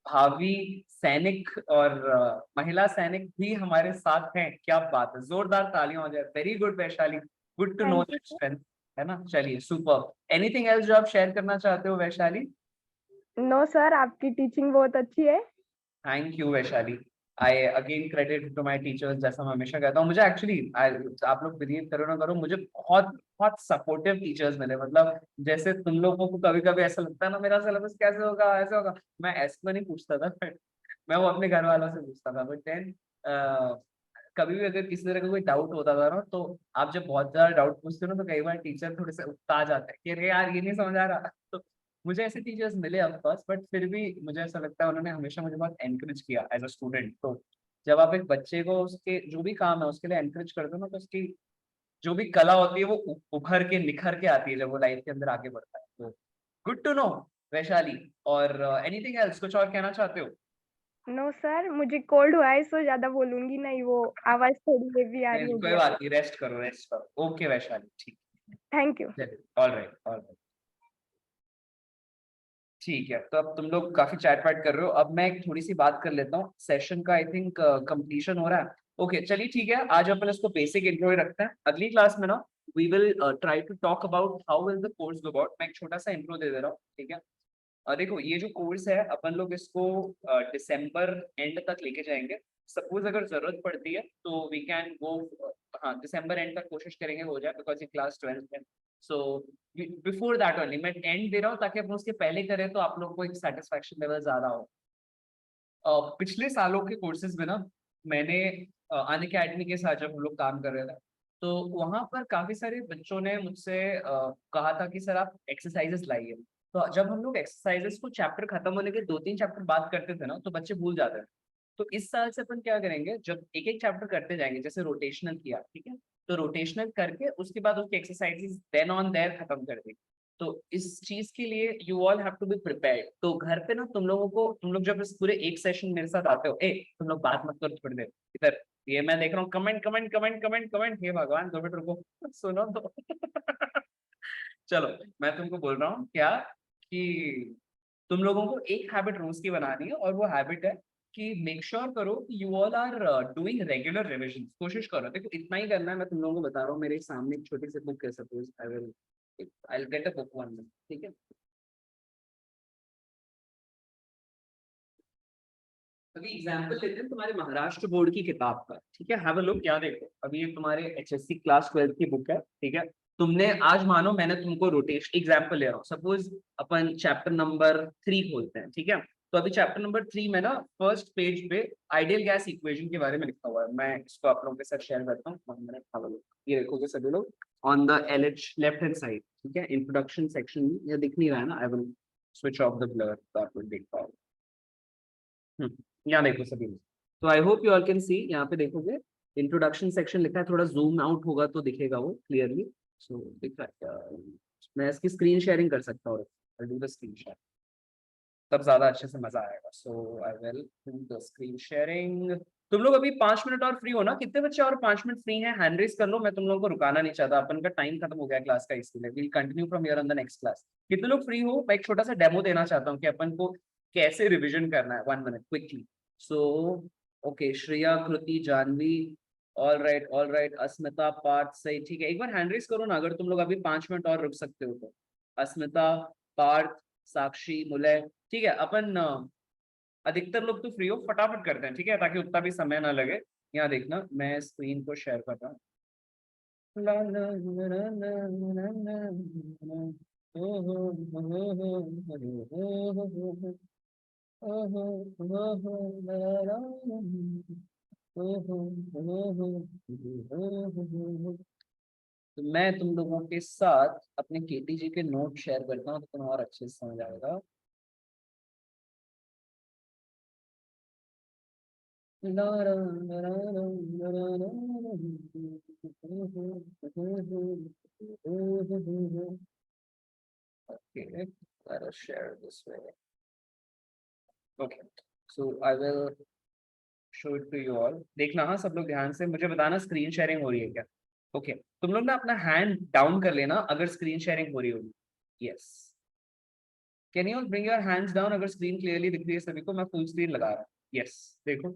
भावी सैनिक और महिला सैनिक भी हमारे साथ हैं। क्या बात है, जोरदार तालियां हो जाए। Very good Vaishali, good to know thank you that strength, है ना। चलिए सुपर। एनीथिंग एल्स जो आप शेयर करना चाहते हो वैशाली? नो सर, आपकी टीचिंग बहुत अच्छी है। Thank you Vaishali. I again credit to my teachers, जैसा मैं हमेशा कहता हूँ। मुझे एक्चुअली आप लोग बिलीव करो ना करो, मुझे बहुत बहुत सपोर्टिव टीचर्स मिले। मतलब जैसे तुम लोगों को कभी कभी ऐसा लगता है ना मेरा सिलेबस कैसे होगा, ऐसे होगा, मैं ऐसे तो नहीं पूछता था but मैं वो अपने घर वालों से पूछता था। बट देन कभी भी अगर किसी तरह का कोई डाउट होता था ना, तो आप जब बहुत ज्यादा डाउट पूछते हो ना, तो कई बार टीचर थोड़े से उकता जाते हैं कि अरे यार ये नहीं समझ आ रहा। तो मुझे ऐसे टीचर्स मिले ऑफ कोर्स, बट फिर भी मुझे ऐसा लगता है उन्होंने हमेशा मुझे बहुत एनकरेज किया एज अ स्टूडेंट। तो जब आप एक बच्चे को उसके जो भी काम है उसके लिए एनकरेज करते हो ना, तो उसकी जो भी कला होती है वो उभर के निखर के आती है जब वो लाइफ के अंदर आगे बढ़ता है। तो गुड टू नो वैशाली। और एनीथिंग एल्स, कुछ और कहना चाहते हो? नो सर, मुझे कोल्ड हुआ है सो ज्यादा बोलूंगी नहीं, वो आवाज थोड़ी हेवी आ रही नहीं, होगी कोई बात नहीं, रेस्ट करो रेस्ट करो। ओके वैशाली, ठीक। Thank you. All right all right, ठीक है। तो अब तुम लोग काफी चैट वैट कर रहे हो, अब मैं एक थोड़ी सी बात कर लेता हूँ। सेशन का आई थिंक कंप्लीशन हो रहा है। ओके चलिए ठीक है, आज अपन इसको बेसिक इंट्रो ही रखते हैं। अगली क्लास में ना we will try to talk about how will the course go about. मैं एक छोटा सा इंट्रो दे दे रहा हूँ, ठीक है। देखो ये जो कोर्स है अपन लोग इसको दिसंबर एंड तक लेके जाएंगे। सपोज अगर जरूरत पड़ती है तो वी कैन गो, हाँ दिसंबर एंड तक कोशिश करेंगे हो जाए, बिकॉज ये क्लास 12 है। सो बिफोर दैट ओनली मैं एंड दे रहा हूँ, ताकि अपन उसके पहले करें तो आप लोग को एक सेटिस्फेक्शन लेवल ज्यादा हो। पिछले सालों के कोर्सेज में ना मैंने अनअकैडमी के साथ जब हम लोग काम कर रहे थे, तो वहां पर काफी सारे बच्चों ने मुझसे कहा था कि सर आप एक्सरसाइजेस लाइए। तो जब हम लोग एक्सरसाइजेस को चैप्टर खत्म होने के 2-3 चैप्टर बात करते थे ना, तो बच्चे भूल जाते थे। तो इस साल से अपन क्या करेंगे, जब एक एक चैप्टर करते जाएंगे, जैसे रोटेशनल किया, ठीक है, तो रोटेशनल करके उसके बाद उसकी एक्सरसाइजेस देन ऑन देयर खत्म कर देंगे। तो इस चीज के लिए you all have to be prepared. तो घर पे ना तुम लोग जब इस पूरे एक सेशन मेरे साथ आते हो, तुम लोग बात मत करो थोड़ी देर इधर, ये मैं देख रहा हूँ comment comment comment comment comment, हे भगवान 2 मिनट रुको सुनो तो चलो मैं तुमको बोल रहा हूँ क्या, कि तुम लोगों को एक हैबिट रोज की बनानी है, और वो हैबिट है कि मेक श्योर करो कि you all are doing regular revision. कोशिश करो, देखो इतना ही करना है। मैं तुम लोगों को बता रहा हूँ, मेरे सामने एक छोटी सी बुक है, suppose I will get a book one minute, ठीक है। अभी एग्जांपल लेते हैं तुम्हारे महाराष्ट्र बोर्ड की किताब का, ठीक है। हैव अ लुक, यहाँ देखो, अभी ये तुम्हारे एचएससी क्लास 12 की बुक है, ठीक है। तुमने आज मानो मैंने तुमको रोटेशन एग्जांपल ले रहा हूँ, सपोज अपन चैप्टर नंबर 3 खोलते हैं, ठीक है। तो अभी चैप्टर नंबर 3 में ना फर्स्ट पेज पे आइडियल गैस इक्वेशन के बारे में लिखा हुआ है। मैं इसको आप लोगों के साथ शेयर करता हूँ। ये देखोगे सभी लोग on the LH left hand side, ठीक है। इंट्रोडक्शन सेक्शन में ये दिख नहीं रहा है ना, I will switch off the blur तो आप लोग देख पाओगे। यहाँ देखो सभी लोग, तो I hope you all can see. यहाँ पे देखोगे इंट्रोडक्शन सेक्शन लिखा है, थोड़ा जूम आउट होगा तो दिखेगा वो क्लियरली। सो दिख रहा है, मैं इसकी स्क्रीन शेयरिंग कर सकता हूँ, I do the screen share, तब ज्यादा अच्छे से मजा आएगा। So I will do the screen sharing. तुम लोग अभी 5 मिनट और फ्री हो ना? कितने बच्चे और 5 मिनट फ्री हैं? हैंड रेज कर लो, मैं तुम लोगों को रुकाना नहीं चाहता, अपन का टाइम खत्म हो गया क्लास का, इसलिए we'll continue from here on the next class. कितने लोग फ्री हो? मैं एक छोटा सा डेमो देना चाहता हूँ कि अपन को कैसे रिविजन करना है, 1 minute quickly. So okay, Shreya, Kriti, Janvi, all right, Asmita, Parth, सही, ठीक है। एक बार हैंड रेज करो ना अगर तुम लोग अभी 5 मिनट और रुक सकते हो तो। अस्मिता, पार्थ, साक्षी, मुलय, ठीक है। अपन अधिकतर लोग तो फ्री हो, फटाफट करते हैं, ठीक है, ताकि उतना भी समय ना लगे। यहाँ देखना, मैं स्क्रीन को शेयर कर रहा हूँ। तो मैं तुम लोगों के साथ अपने केटीजी के नोट शेयर करता हूँ, तो तुम्हें और अच्छे से समझ आएगा। Okay, let us share this way. Okay, so I will show it to you all. देखना हाँ सब लोग ध्यान से, मुझे बताना स्क्रीन शेयरिंग हो रही है क्या। ओके तुम लोग ना अपना हैंड डाउन कर लेना अगर स्क्रीन शेयरिंग हो रही होगी। Yes can you bring your hands down अगर स्क्रीन क्लियरली दिख रही है सभी को। मैं फुल स्क्रीन लगा रहा हूँ। यस देखो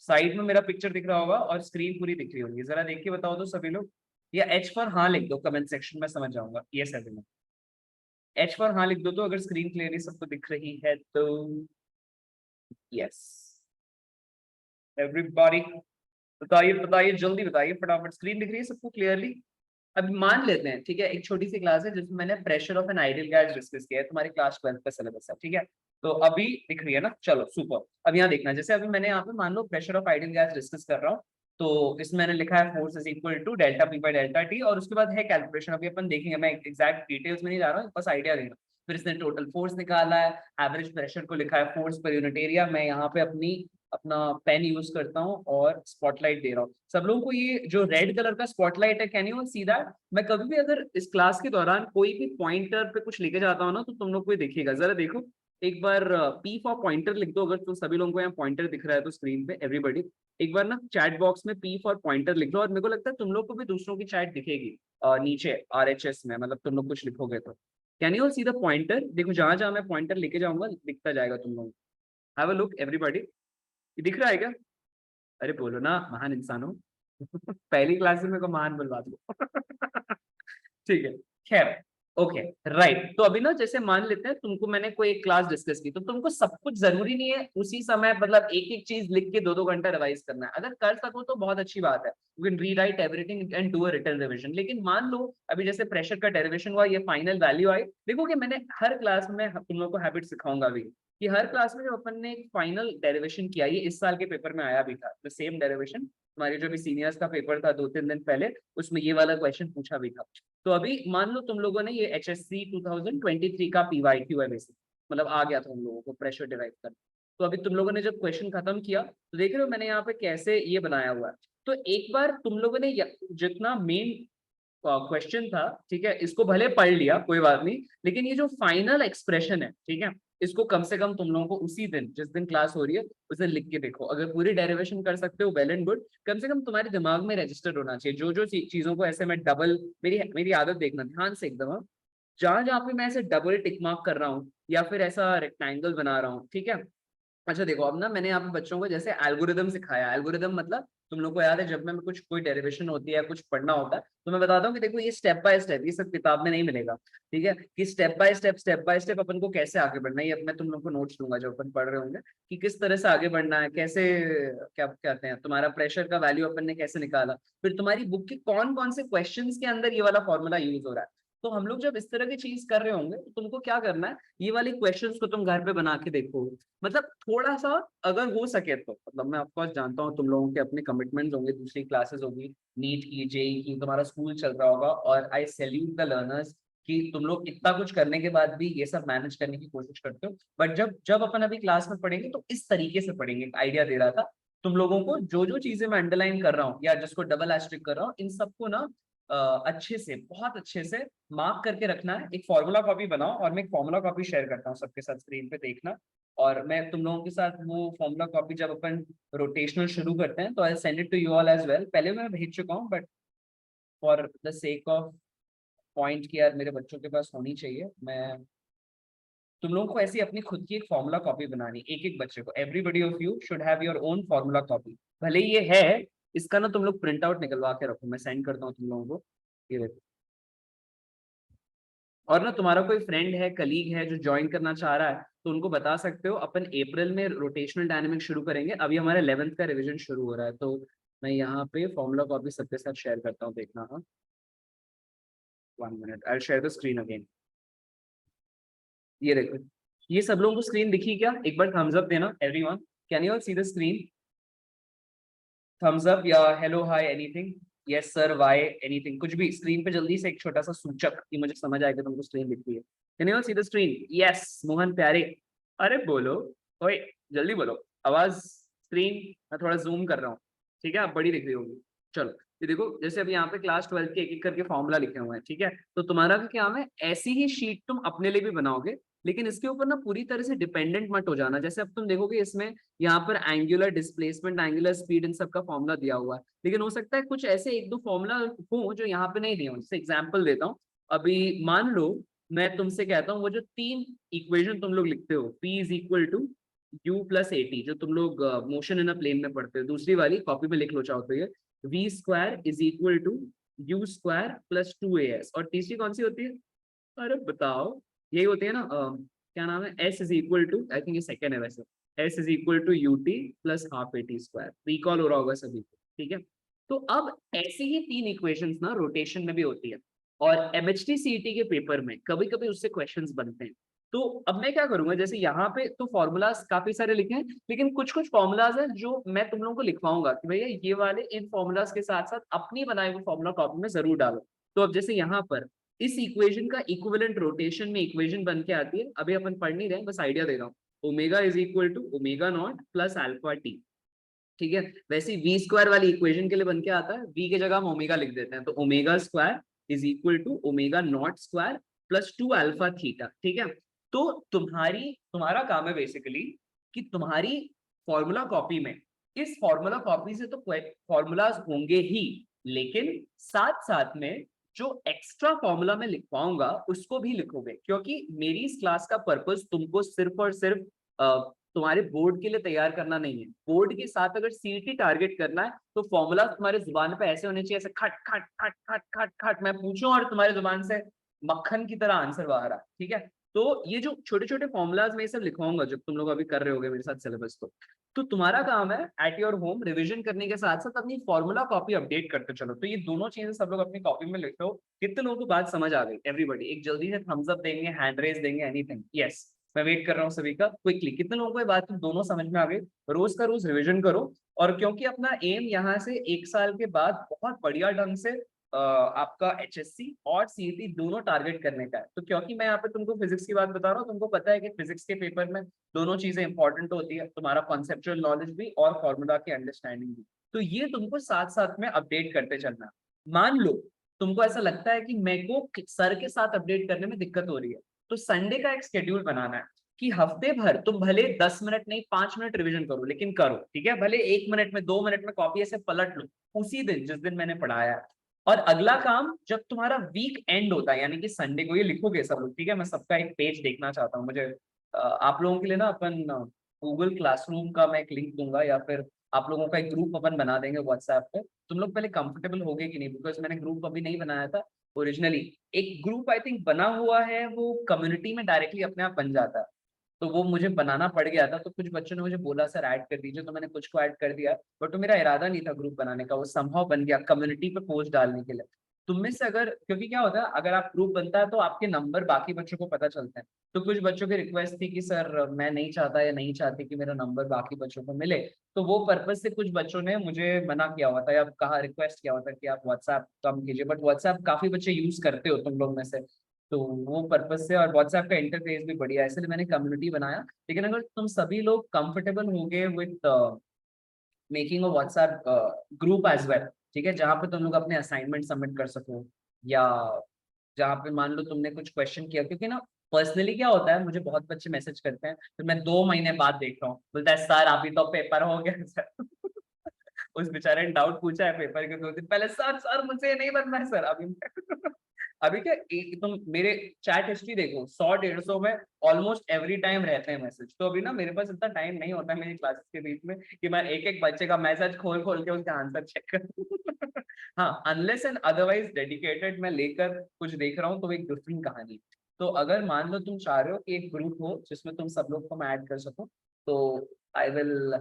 साइड में मेरा पिक्चर दिख रहा होगा और स्क्रीन पूरी दिख रही होगी। जरा देख के बताओ तो सभी लोग, या एच पर हाँ लिख दो कमेंट सेक्शन में, समझ जाऊंगा। यस एवरीवन एच पर हाँ लिख दो तो अगर स्क्रीन क्लियरली सबको दिख रही है तो। यस एवरीबॉडी बताइए बताइए जल्दी बताइए फटाफट, स्क्रीन दिख रही है सबको क्लियरली। अभी मान लेते हैं ठीक है एक छोटी सी क्लास है जिसमें मैंने pressure of an ideal gas discuss किया है। तुम्हारी क्लास 12 का सिलेबस है ठीक है। तो अभी दिख रही है ना, चलो सुपर। अब यहाँ देखना, जैसे अभी मैंने यहाँ पे मान लो pressure of ideal gas discuss कर रहा हूँ, तो इसमें मैंने लिखा है force is equal to delta P by delta T, और उसके बाद है कैलकुलेशन। अभी अपन देखेंगे, मैं एग्जैक्ट डिटेल्स में नहीं जा रहा हूँ, बस आइडिया देना। फिर इसने टोटल फोर्स निकाला है, एवरेज प्रेशर को लिखा है फोर्स पर यूनिट एरिया। मैं यहाँ पे अपना पेन यूज करता हूँ और स्पॉटलाइट दे रहा हूँ सब लोगों को। ये जो रेड कलर का स्पॉटलाइट है, कैन यू सी दैट? मैं कभी भी अगर इस क्लास के दौरान कोई भी पॉइंटर पे कुछ लेके जाता हूँ ना, तो तुम लोग को दिखेगा। जरा देखो एक बार पी फॉर पॉइंटर लिख दो, अगर तुम सभी लोगों को यहाँ पॉइंटर दिख रहा है तो स्क्रीन पे एवरीबॉडी एक बार ना चैट बॉक्स में पी फॉर पॉइंटर लिख दो। और मेरे को लगता है तुम लोग को भी दूसरों की चैट दिखेगी नीचे RHS में, मतलब तुम लोग कुछ लिखोगे तो। Can you see the pointer? देखो जहां जहां मैं पॉइंटर लेके जाऊंगा दिखता जाएगा तुम लोगों को। हैव अ लुक एवरीबॉडी, ये दिख रहा है क्या? अरे बोलो ना महान इंसान हो। पहली क्लास में मेरे को महान बुलवा दो। ठीक है खैर ओके राइट। तो अभी ना जैसे मान लेते हैं तुमको मैंने कोई एक क्लास डिस्कस की, तो तुमको सब कुछ जरूरी नहीं है उसी समय मतलब एक एक चीज लिख के 2-2 घंटा रिवाइज करना है। अगर कर सको तो बहुत अच्छी बात है, you can rewrite everything and do a written revision. लेकिन मान लो अभी जैसे प्रेशर का डेरिवेशन हुआ, ये फाइनल वैल्यू आई। देखो कि मैंने हर क्लास में तुम लोग को हैबिट सिखाऊंगा भी कि हर क्लास में जब अपन ने एक फाइनल डेरिवेशन किया, ये इस साल के पेपर में आया भी था, द सेम डेरिवेशन हमारे जो भी सीनियर्स का पेपर था 2-3 दिन पहले, उसमें ये वाला क्वेश्चन पूछा भी था। तो अभी मान लो तुम लोगों ने ये HSC 2023 का PYQ है बेसिक, मतलब आ गया था उन लोगों को प्रेशर डिराइव करना। तो अभी तुम लोगों ने जब क्वेश्चन खत्म किया तो देख रहे हो मैंने यहाँ पे कैसे ये बनाया हुआ है। तो एक बार तुम लोगों ने जितना मेन क्वेश्चन था ठीक है, इसको भले पढ़ लिया कोई बात नहीं, लेकिन ये जो फाइनल एक्सप्रेशन है ठीक है, इसको कम से कम तुम लोगों को उसी दिन जिस दिन क्लास हो रही है उस दिन लिख के देखो। अगर पूरी डेरिवेशन कर सकते हो वेल एंड गुड, कम से कम तुम्हारे दिमाग में रजिस्टर होना चाहिए। जो जो चीजों को ऐसे मैं डबल, मेरी आदत देखना ध्यान से एकदम, जहां जहां पे मैं ऐसे डबल टिक मार्क कर रहा हूँ या फिर ऐसा रेक्टेंगल बना रहा हूँ ठीक है। अच्छा देखो अब ना मैंने यहाँ पे बच्चों को जैसे एल्गोरिदम सिखाया। एल्गोरिदम मतलब तुम लोग को याद है जब मैं कुछ कोई डेरिवेशन होती है कुछ पढ़ना होता है तो मैं बताता हूँ कि देखो ये स्टेप बाय स्टेप, ये सब किताब में नहीं मिलेगा ठीक है, कि स्टेप बाय स्टेप अपन को कैसे आगे बढ़ना है। ये मैं तुम लोग को नोट्स दूंगा जो अपन पढ़ रहे होंगे कि किस तरह से आगे बढ़ना है, कैसे क्या कहते हैं तुम्हारा प्रेशर का वैल्यू अपन ने कैसे निकाला, फिर तुम्हारी बुक के कौन कौन से क्वेश्चन के अंदर ये वाला फॉर्मूला यूज हो रहा है। तो हम लोग जब इस तरह की चीज कर रहे होंगे तो तुमको क्या करना है, ये वाले क्वेश्चंस को तुम घर पे बना के देखो। मतलब थोड़ा सा अगर हो सके तो, मतलब मैं ऑफकोर्स जानता हूँ तुम लोगों के अपने कमिटमेंट्स होंगे, दूसरी क्लासेस होगी, नीट की JEE की, तुम्हारा स्कूल चल रहा होगा, और आई सैल्यूट द लर्नर्स कि तुम लोग इतना कुछ करने के बाद भी ये सब मैनेज करने की कोशिश करते हो। बट जब जब अपन अभी क्लास में पढ़ेंगे तो इस तरीके से पढ़ेंगे। एक आइडिया दे रहा था तुम लोगों को, जो जो चीजें मैं अंडरलाइन कर रहा हूँ या जिसको डबल एस्ट्रिक कर रहा हूँ, इन सबको ना अच्छे से बहुत अच्छे से मार्क करके रखना है। एक फॉर्मूला कॉपी बनाओ, और मैं एक फॉर्मूला कॉपी शेयर करता हूँ सबके साथ, स्क्रीन पे देखना। और मैं तुम लोगों के साथ वो फॉर्मूला कॉपी जब अपन रोटेशनल शुरू करते हैं तो I send it to you all as well. पहले मैं भेज चुका हूँ but for the sake of point की यार मेरे बच्चों के पास होनी चाहिए, मैं तुम लोगों को ऐसी अपनी खुद की एक फॉर्मूला कॉपी बनानी, एक एक बच्चे को। Everybody of you should have your own formula copy. भले ये है, इसका ना तुम लोग प्रिंट आउट निकलवा के रखो, मैं सेंड करता हूँ तुम लोगों को, ये देखो। और ना तुम्हारा कोई फ्रेंड है, कलीग है जो ज्वाइन करना चाह रहा है तो उनको बता सकते हो अपन अप्रैल में रोटेशनल डायनेमिक्स शुरू करेंगे। अभी हमारे 11th का रिवीजन शुरू हो रहा है, तो मैं यहाँ पे फॉर्मूला कॉपी सबके साथ शेयर करता हूँ, देखना। हाँ 1 minute, I share the screen again. ये देखो, ये सब लोगों को स्क्रीन दिखी क्या? एक बार थम्स अप देना everyone. Can you all see the screen? Thumbs up या hello hi anything, yes sir why anything, कुछ भी स्क्रीन पे जल्दी से एक छोटा सा सूचक कि मुझे समझ आएगा तुमको स्क्रीन दिख रही है। Can you all see the screen? Yes Mohan प्यारे, अरे बोलो, ओए जल्दी बोलो, आवाज। स्क्रीन मैं थोड़ा जूम कर रहा हूँ ठीक है, आप बड़ी दिख रही होगी। चलो ये देखो, जैसे अभी यहाँ पे क्लास 12 के एक एक करके फॉर्मूला लिखे हुए हैं ठीक है, तो तुम्हारा क्या काम है, ऐसी ही शीट तुम अपने लिए भी बनाओगे लेकिन इसके ऊपर ना पूरी तरह से डिपेंडेंट मत हो जाना। जैसे अब तुम देखोगे इसमें यहाँ पर एंगुलर डिस्प्लेसमेंट, एंगुलर स्पीड, इन सब का फॉर्मूला दिया हुआ है, लेकिन हो सकता है कुछ ऐसे एक दो फॉर्मूला हो जो यहाँ पे नहीं दिए हो। जैसे एग्जाम्पल देता हूँ, अभी मान लो मैं तुमसे कहता हूँ वो जो 3 इक्वेशन तुम लोग लिखते हो, P is equal to U plus AT, जो तुम लोग मोशन इन अ प्लेन में पढ़ते हो, दूसरी वाली कॉपी में लिख लो चाहो तो, ये V square is equal to U square plus 2AS, और तीसरी कौन सी होती है? अरे बताओ, यही होती है ना, क्या नाम है, S is equal to, I think ये सेकंड है वैसे, S is equal to UT plus half AT square. Recall हो रहा होगा सभी को, ठीक है। तो अब ऐसी ही 3 इक्वेशंस ना रोटेशन में भी होती है, और MHT CET के पेपर में कभी कभी उससे क्वेश्चंस बनते हैं। तो अब मैं क्या करूंगा, जैसे यहाँ पे तो फॉर्मूलाज काफी सारे लिखे हैं, लेकिन कुछ कुछ फॉर्मूलाज हैं जो मैं तुम लोगों को लिखवाऊंगा कि भैया ये वाले इन फॉर्मूलाज के साथ साथ अपनी बनाए हुए फॉर्मूला कॉपी में जरूर डालो। तो अब जैसे यहाँ पर इस इक्वेशन का इक्विवेलेंट रोटेशन में इक्वेशन बन के आती है, अभी अपन पढ़ नहीं रहे, बस आइडिया दे रहा हूँ, omega is equal to omega naught plus alpha T, ठीक है। वैसे V स्क्वायर वाली इक्वेशन के लिए बन के आता है, V की जगह हम ओमेगा लिख देते हैं, तो omega square is equal to omega naught square plus 2 alpha theta, ठीक है। तो तुम्हारा काम है बेसिकली कि तुम्हारी फॉर्मूला कॉपी में, इस फॉर्मूला कॉपी से तो फॉर्मूलाज होंगे ही, लेकिन साथ साथ में जो एक्स्ट्रा फॉर्मूला मैं लिखवाऊंगा उसको भी लिखोगे, क्योंकि मेरी इस क्लास का पर्पस तुमको सिर्फ और सिर्फ तुम्हारे बोर्ड के लिए तैयार करना नहीं है। बोर्ड के साथ अगर CET टारगेट करना है तो फॉर्मूला तुम्हारे जुबान पे ऐसे होने चाहिए, ऐसे खट खट खट खट खट खट मैं पूछूं और तुम्हारे जुबान से मक्खन की तरह आंसर बाहर आ, ठीक है। तो ये जो छोटे छोटे फॉर्मूलाज मैं सब लिखवाऊंगा जब तुम लोग अभी कर रहे होगे मेरे साथ सिलेबस को, तो तुम्हारा काम है एट योर होम रिविजन करने के साथ साथ अपनी फॉर्मूला कॉपी अपडेट करते चलो। तो ये दोनों चीजें सब लोग अपनी कॉपी में लिखो। कितने लोगों को बात समझ आ गई? एवरीबॉडी एक जल्दी से थम्स अप देंगे, हैंड रेज देंगे, एनीथिंग? यस, मैं वेट कर रहा हूँ सभी का क्विकली। कितने लोगों को ये बात दोनों समझ में आ गई? रोज का रोज रिविजन करो, और क्योंकि अपना एम यहाँ से 1 साल के बाद बहुत बढ़िया ढंग से आपका HSC और CET दोनों टारगेट करने का है। तो क्योंकि मैं यहाँ पे तुमको फिजिक्स की बात बता रहा हूँ, तुमको पता है कि फिजिक्स के पेपर में दोनों चीजें इंपॉर्टेंट होती है, तुम्हारा कॉन्सेप्चुअल नॉलेज भी और फॉर्मूला की अंडरस्टैंडिंग भी। तो ये तुमको साथ साथ में अपडेट करते चलना। मान लो तुमको ऐसा लगता है कि मेरे को सर के साथ अपडेट करने में दिक्कत हो रही है, तो संडे का एक शेड्यूल बनाना है कि हफ्ते भर तुम भले 10 मिनट नहीं 5 मिनट रिवीजन करो, लेकिन करो, ठीक है। भले 1 मिनट में 2 मिनट में कॉपी ऐसे पलट लो उसी दिन जिस दिन मैंने पढ़ाया है। और अगला काम जब तुम्हारा वीक एंड होता है, यानी कि संडे को, ये लिखोगे सब लोग, ठीक है। मैं सबका एक पेज देखना चाहता हूँ। मुझे आप लोगों के लिए ना अपन गूगल क्लासरूम का मैं एक लिंक दूंगा, या फिर आप लोगों का एक ग्रुप अपन बना देंगे व्हाट्सएप पे। तुम लोग पहले कंफर्टेबल होगे कि नहीं, बिकॉज मैंने ग्रुप अभी नहीं बनाया था ओरिजिनली। एक ग्रुप आई थिंक बना हुआ है, वो कम्युनिटी में डायरेक्टली अपने आप बन जाता है, तो वो मुझे बनाना पड़ गया था। तो कुछ बच्चों ने मुझे बोला सर ऐड कर दीजिए, तो मैंने कुछ को ऐड कर दिया, बट तो मेरा इरादा नहीं था ग्रुप बनाने का, वो संभव बन गया कम्युनिटी पे पोस्ट डालने के लिए। तुम में से अगर, क्योंकि क्या होता है अगर आप ग्रुप बनता है तो आपके नंबर बाकी बच्चों को पता चलते हैं। तो कुछ बच्चों की रिक्वेस्ट थी कि सर मैं नहीं चाहता या नहीं चाहती कि मेरा नंबर बाकी बच्चों को मिले, तो वो पर्पज से कुछ बच्चों ने मुझे मना किया हुआ था या कहा, रिक्वेस्ट किया हुआ था कि आप व्हाट्सएप कम कीजिए। बट व्हाट्सएप काफी बच्चे यूज करते हो तुम लोग में से, तो वो पर्पज से, और व्हाट्सएप का इंटरफेस भी बढ़िया है, इसलिए मैंने कम्युनिटी बनाया। लेकिन अगर तुम सभी लोग कंफर्टेबल होगे with making a WhatsApp group as well, ठीक है, जहाँ पे तुम लोग अपने असाइनमेंट सबमिट कर सको, या जहाँ पे मान लो तुमने कुछ क्वेश्चन किया, क्योंकि ना पर्सनली क्या होता है, मुझे बहुत बच्चे मैसेज करते हैं, फिर मैं 2 महीने बाद देख रहा हूँ, बोलता है सर अभी तो पेपर हो गया सर। उस बेचारे ने डाउट पूछा है पेपर के 2 दिन पहले, सर सर मुझे नहीं बनना है सर अभी। अभी क्या तुम मेरे चैट हिस्ट्री देखो, 100-150 में ऑलमोस्ट एवरी टाइम रहते हैं मैसेज। तो अभी ना मेरे पास इतना टाइम नहीं होता है मेरी क्लासेस के बीच में कि मैं एक एक बच्चे का मैसेज खोल खोल के उसका आंसर चेक करूं। हाँ, अनलेस एंड अदरवाइज डेडिकेटेड मैं लेकर कुछ देख रहा हूँ तो एक डिफरेंट कहानी। तो अगर मान लो तुम चाह रहे हो कि एक ग्रुप हो जिसमें तुम सब लोग को मैं ऐड कर सकूं, तो आई विल,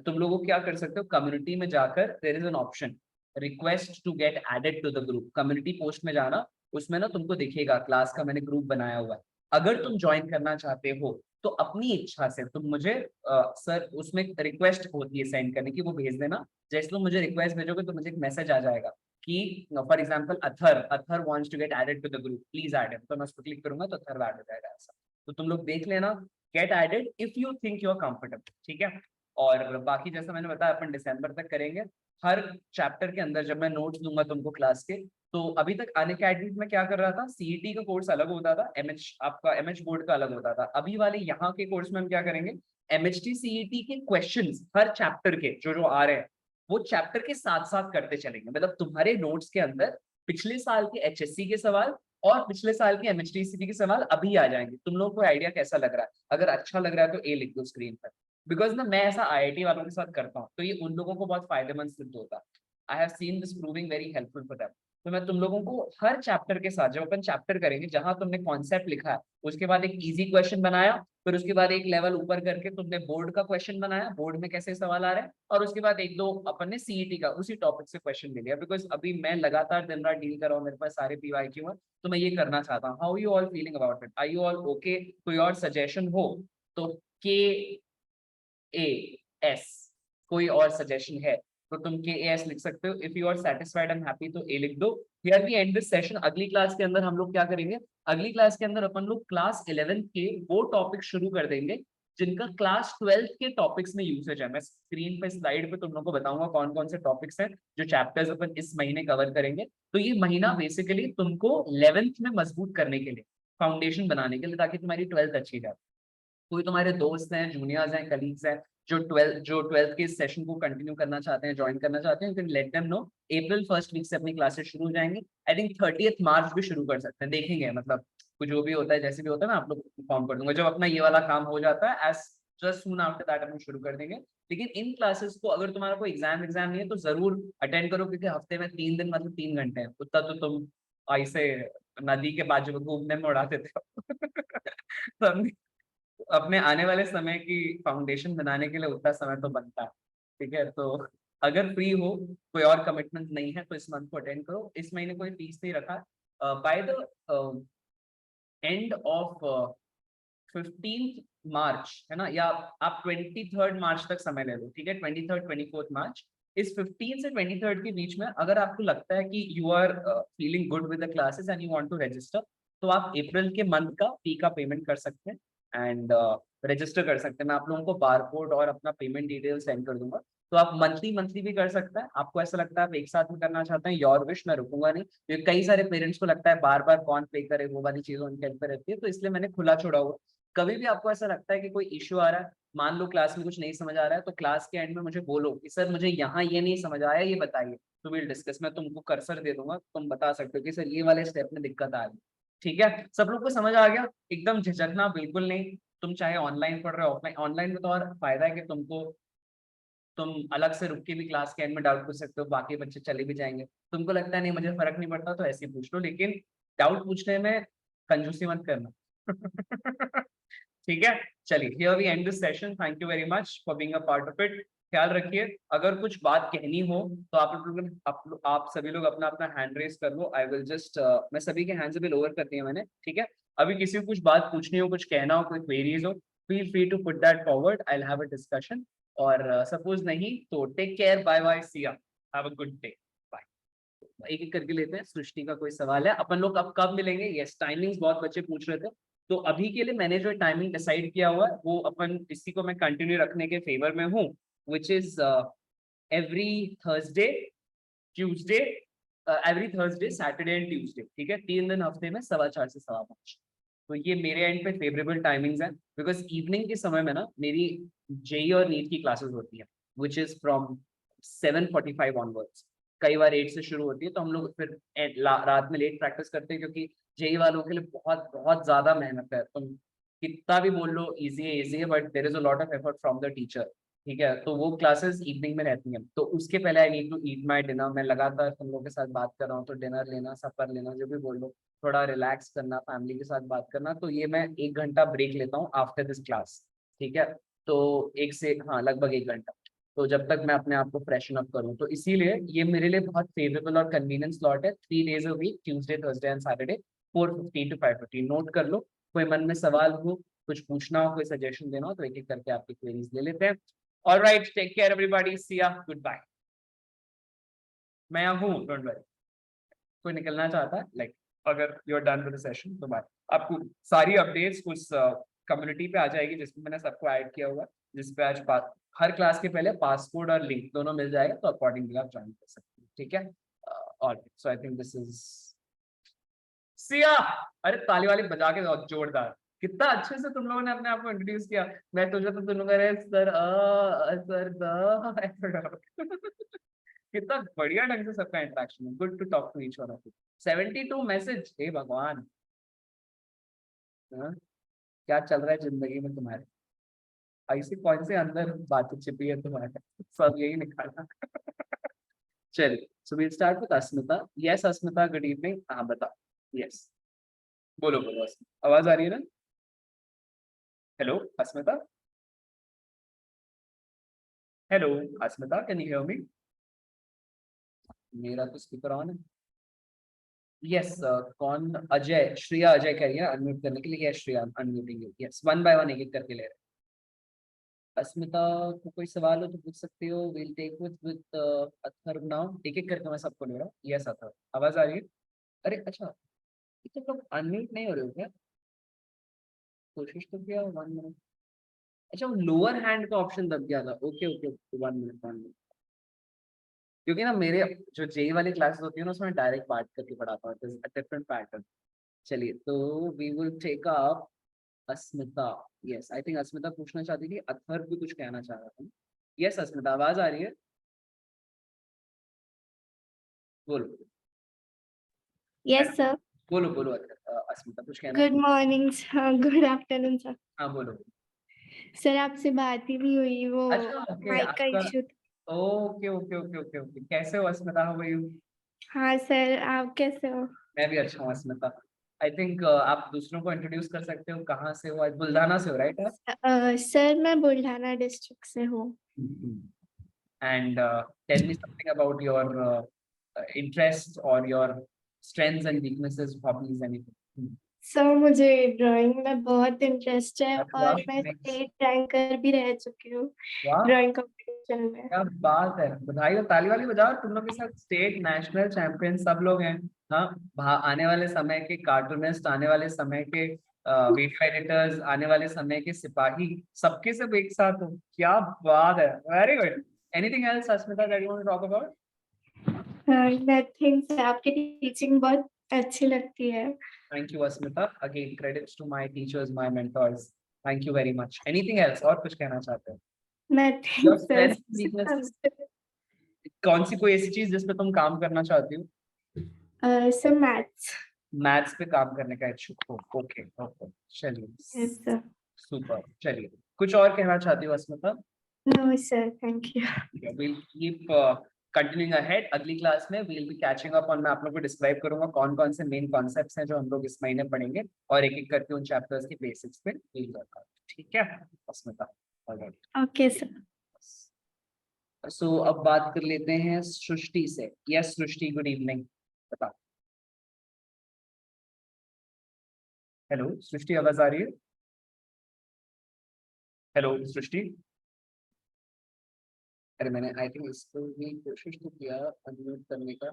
तुम लोगों को क्या कर सकते हो, कम्युनिटी में जाकर there is an option request to get added to the group. Community post में जाना, उसमें ना तुमको दिखेगा क्लास का मैंने ग्रुप बनाया हुआ है। अगर तुम ज्वाइन करना चाहते हो तो अपनी इच्छा से तुम मुझे सर उसमें रिक्वेस्ट होती है सेंड करने की, वो भेज देना। जैसे तुम मुझे रिक्वेस्ट भेजोगे तो मुझे एक मैसेज आ जाएगा कि for example Athar wants to get added to the group, please add him. तो मैं उस पर क्लिक करूंगा तो अथर ऐड हो जाएगा ऐसा। तो तुम लोग देख लेना, get added if you think you are comfortable, ठीक है। और बाकी जैसा मैंने बताया अपन दिसंबर तक करेंगे। हर चैप्टर के अंदर जब मैं नोट्स दूंगा तुमको क्लास के, तो अभी तक अनअकैडमी में क्या कर रहा था, सीईटी का कोर्स अलग होता था, आपका एमएच बोर्ड का अलग होता था। अभी वाले यहाँ के कोर्स में हम क्या करेंगे, एमएचटी सीईटी के क्वेश्चंस हर चैप्टर के जो आ रहे हैं वो चैप्टर के साथ साथ करते चलेंगे। मतलब तुम्हारे नोट्स के अंदर पिछले साल के एचएससी के सवाल और पिछले साल के एमएचटी सीईटी के सवाल अभी आ जाएंगे। तुम लोगों को आइडिया कैसा लग रहा है? अगर अच्छा लग रहा है तो ए लिख दो स्क्रीन पर, बिकॉज ना मैं ऐसा आईआईटी वालों के साथ करता हूँ, तो ये उन लोगों को बहुत फायदेमंद सिद्ध होता है। I have seen this proving very helpful for them. तो मैं तुम लोगों को हर चैप्टर के साथ, जब अपन चैप्टर करेंगे जहां तुमने कॉन्सेप्ट लिखा है, उसके बाद एक इजी क्वेश्चन बनाया, फिर उसके बाद एक लेवल ऊपर करके तुमने बोर्ड का क्वेश्चन बनाया, बोर्ड में कैसे सवाल आ रहे हैं, और उसके बाद एक दो अपन ने सीईटी का उसी टॉपिक से क्वेश्चन ले लिया। बिकॉज अभी मैं लगातार दिन रात डील कर रहा हूँ, मेरे पास सारे पीवाईक्यू है, तो मैं ये करना चाहता हूँ। How you all feeling about it? Are you all okay? कोई और सजेशन हो तो KAS कोई और सजेशन है तो तुम KAS लिख सकते हो। If you are satisfied and happy तो A लिख दो। Here we end this session. अगली क्लास के अंदर हम लोग क्या करेंगे, अगली क्लास के अंदर अपन लोग क्लास 11 के वो टॉपिक शुरू कर देंगे जिनका क्लास 12 के टॉपिक्स में यूसेज है। मैं स्क्रीन पे स्लाइड पे तुम लोगों को बताऊंगा कौन कौन से टॉपिक्स हैं जो चैप्टर्स अपन इस महीने कवर करेंगे। तो ये महीना बेसिकली तुमको 11th में मजबूत करने के लिए, फाउंडेशन बनाने के लिए, ताकि तुम्हारी 12th अच्छी जाए। कोई तुम्हारे दोस्त हैं, जूनियर्स हैं, कलीग्स हैं जो 12th के सेशन को कंटिन्यू करना चाहते हैं, ज्वाइन करना चाहते हैं, you can let them know. April first week से अपनी क्लासेस शुरू हो जाएंगे। आई थिंक 30th मार्च भी शुरू कर सकते हैं, देखेंगे मतलब कुछ जो भी होता है, जैसे भी होता है मैं आप लोग इन्फॉर्म कर दूंगा। जब अपना ये वाला काम हो जाता है, as just soon after that हम शुरू कर देंगे। लेकिन इन क्लासेस को अगर तुम्हारा कोई एग्जाम नहीं है तो जरूर अटेंड करो, क्योंकि हफ्ते में 3 दिन मतलब 3 घंटे हैं, उतना तो तुम ऐसे नदी के बाजू में घूमने में उड़ा देते हो। तो अपने आने वाले समय की फाउंडेशन बनाने के लिए उतना समय तो बनता है, ठीक है। तो अगर फ्री हो, कोई और कमिटमेंट नहीं है तो इस मंथ को अटेंड करो। इस महीने कोई फीस नहीं रखा। By the end of 15th मार्च है ना, या आप 23rd मार्च तक समय ले लो, ठीक है। 23rd 24th मार्च, इस 15 से 23rd के बीच में अगर आपको लगता है कि you are feeling good with the classes and you want to register, तो आप अप्रैल के मंथ का फी का पेमेंट कर सकते हैं एंड रजिस्टर कर सकते हैं। मैं आप लोगों को बारकोड और अपना पेमेंट डिटेल सेंड कर दूंगा। तो आप मंथली भी कर सकते हैं। आपको ऐसा लगता है आप एक साथ में करना चाहते हैं, योर विश, मैं रुकूंगा नहीं, क्योंकि कई सारे पेरेंट्स को लगता है बार बार कौन पे करे, वो वाली चीजें उनके हेल्प पे रहती है, तो इसलिए मैंने खुला छोड़ा हुआ। कभी भी आपको ऐसा लगता है कि कोई इश्यू आ रहा है, मान लो क्लास में कुछ नहीं समझ आ रहा है, तो क्लास के एंड में मुझे बोलो कि सर मुझे यहाँ ये नहीं समझ आया, ये बताइए, तो विल डिस्कस। मैं तुमको कर्सर दे दूंगा, तुम बता सकते हो कि सर ये वाले स्टेप में दिक्कत आ रही है, ठीक है। सब लोग को समझ आ गया? एकदम झिझकना बिल्कुल नहीं। तुम चाहे ऑनलाइन पढ़ रहे हो, ऑफलाइन, ऑनलाइन में तो और फायदा है कि तुम अलग से रुक के भी क्लास के एंड में डाउट पूछ सकते हो, बाकी बच्चे चले भी जाएंगे। तुमको लगता है नहीं मुझे फर्क नहीं पड़ता तो ऐसे ही पूछ लो, लेकिन डाउट पूछने में कंजूसी मत करना। ठीक है, चलिए, here we end this session. Thank you very much for being a part of it. ख्याल रखिए, अगर कुछ बात कहनी हो तो आप सभी लोग अपना अपना हैंड रेस कर लो। आई विल जस्ट मैं सभी के हैंड्स अभी लोअर कर दिए मैंने, ठीक है। अभी किसी को कुछ बात पूछनी हो, कुछ कहना हो, कोई क्वेरीज हो, feel free to put that forward, I will have a discussion. और सपोज नहीं तो take care, bye bye, see you, have a good day, bye. एक एक करके लेते हैं। सृष्टि का कोई सवाल है? अपन लोग अब कब मिलेंगे? यस, टाइमिंग्स बहुत बच्चे पूछ रहे थे, तो अभी के लिए मैंने जो टाइमिंग डिसाइड किया हुआ है वो अपन इसी को मैं कंटिन्यू रखने के फेवर में हूँ, which is every Thursday, Tuesday, every Thursday, Saturday and Tuesday, ठीक है। 3 दिन हफ्ते में 4:15 से 5:15। तो ये मेरे एंड पे फेवरेबल टाइमिंग्स हैं, बिकॉज इवनिंग के समय में ना मेरी जेई और नीट की क्लासेस होती है, विच इज फ्रॉम 7:45 ऑनवर्ड्स। कई बार 8 से शुरू होती है, तो हम लोग फिर रात में लेट प्रैक्टिस करते हैं, क्योंकि जेई वालों के लिए बहुत बहुत ज्यादा मेहनत है। तुम कितना भी बोल लो इजी है, but there is a lot of effort from the teacher, ठीक है। तो वो क्लासेस इवनिंग में रहती हैं, तो उसके पहले I need to eat my dinner. मैं लगातार तुम लोगों के साथ बात कर रहा हूँ, तो डिनर लेना, सफर लेना, जो भी बोल लो, थोड़ा रिलैक्स करना, फैमिली के साथ बात करना, तो ये मैं 1 घंटा ब्रेक लेता हूँ आफ्टर दिस क्लास, ठीक है। तो लगभग 1 घंटा, तो जब तक मैं अपने आप को फ्रेशन अप करूँ, तो इसीलिए ये मेरे लिए बहुत फेवरेबल और कन्वीनियंट स्लॉट है। 3 days a week, Tuesday, Thursday and Saturday, 4:15 to 5:15। Note कर लो। कोई मन में सवाल हो, कुछ पूछना हो, कोई सजेशन देना हो, तो एक एक करके आपकी क्वेरीज ले लेते हैं। ऑलराइट, टेक केयर एवरीबॉडी, सी या, गुड बाय। मैं यहाँ हूँ, डोंट वरी। कोई निकलना चाहता है, लाइक अगर you are done with the session तो बाय। आपको सारी अपडेट्स उस कम्युनिटी पे आ जाएगी जिसमें मैंने सबको ऐड किया हुआ, जिस पे आज हर क्लास के पहले पासकोड और लिंक दोनों मिल जाएगा, तो अकॉर्डिंगली आप ज्वाइन कर सकते हैं, ठीक है। और so I think this is Siya. अरे ताली वाली बजा के दो, जोरदार। कितना अच्छे से तुम लोगों ने अपने आप को इंट्रोड्यूस किया। मैं तुझे तो तुम लोग कह रहे सर कितना बढ़िया ढंग से सबका इंटरेक्शन है। Good to talk to each one of you. 72 message, हे भगवान। हाँ? क्या चल रहा है जिंदगी में तुम्हारे? ऐसी कौन से अंदर बातें छिपी है तुम्हारे? सब यही निकालना। चलिए, so we start with Asmita. Yes Asmita, good evening. हाँ बताओ। यस, बोलो बोलो अस्मिता। आवाज आ रही है ना? Hello Asmita. Hello Asmita, can you hear मी? मेरा तो स्पीकर ऑन है। यस, कौन? अजय, श्रेया अजय कह रही है अनम्यूट करने के लिए। Yes Shreya, unmuting. Yes, one by one एक एक करके ले रहे हैं। अस्मिता को कोई सवाल हो तो पूछ सकते हो। Will take with Atharva now. एक एक करके मैं सबको ले रहा हूँ। यस अथर्व, आवाज आ रही है? अरे अच्छा, ये तो लोग अनम्यूट नहीं हो रहे हो क्या? कोशिश तो किया, 1 मिनट। अच्छा, वो लोअर हैंड का ऑप्शन दब गया था। Okay okay, 1 minute 1 minute. क्योंकि ना मेरे जो जेई वाली क्लासेस होती है ना, उसमें डायरेक्ट बात करके पढ़ाता हूँ, डिफरेंट पैटर्न। चलिए, तो we will take up Asmita. Yes, I think Asmita पूछना चाहती थी, अथर्व भी कुछ कहना चाह रहा था। यस अस्मिता, आवाज आ रही है? बोलो। Yes sir. बोलो बोलो अस्मिता, कुछ कहना? Good morning sir, good afternoon sir. हाँ बोलो। सर आपसे बात ही नहीं हुई, वो अच्छा ओके, माइक का आपका issue. Okay okay okay okay okay. कैसे हो अस्मिता? How are you? हाँ सर, आप कैसे हो? मैं भी अच्छा हूँ अस्मिता। आई थिंक आप दूसरों को इंट्रोड्यूस कर सकते हो। कहाँ से हो? आज बुल्ढाना से हो, राइट? सर मैं बुल्ढाना डिस्ट्रिक्ट से हूँ। And tell me something about your interest or your strengths and weaknesses, hobbies, anything. सर मुझे ड्राइंग में बहुत इंटरेस्ट है और मैं स्टेट रैंकर भी रह चुकी हूँ ड्राइंग कंपटीशन में। क्या बात है, बधाई हो। ताली वाली बजाओ। तुम लोग के साथ स्टेट नेशनल चैंपियन सब लोग हैं। हाँ, आने वाले समय के कार्टूनिस्ट, आने वाले समय के वीडियो एडिटर्स, आने वाले समय के सिपाही, सबके सब एक साथ हो। क्या बात है, very good. Anything else Asmita that you want to talk about? Nothing sir, आपकी टीचिंग बहुत अच्छी लगती है। Thank you Asmita, again credits to my teachers, my mentors. Thank you very much. Anything else? और कुछ कहना चाहते हो? Nothing Your sir. strengths, weaknesses? कौन सी कोई ऐसी चीज जिस पे तुम काम करना चाहती हो? Sir maths. मैथ्स पे काम करने का इच्छुक हो। ओके ओके, चलिए। Yes sir. सुपर। चलिए, कुछ और कहना चाहती हो Asmita? No sir, thank you. We'll keep continuing ahead. अगली क्लास में we'll be catching up on, मैं आप लोगों को डिस्क्राइब करूंगा कौन कौन से मेन कॉन्सेप्ट्स हैं जो हम लोग इस महीने पढ़ेंगे, और एक एक करके उन चैप्टर्स की बेसिक्स पे डील करता हूं। ठीक है अस्मिता? Okay sir. सो अब बात कर लेते हैं सृष्टि से। यस सृष्टि, गुड इवनिंग। बताओ। हेलो सृष्टि, आवाज आ रही है? हेलो सृष्टि। अरे मैंने आई थिंक इसको भी कोशिश तो किया अनम्यूट करने का।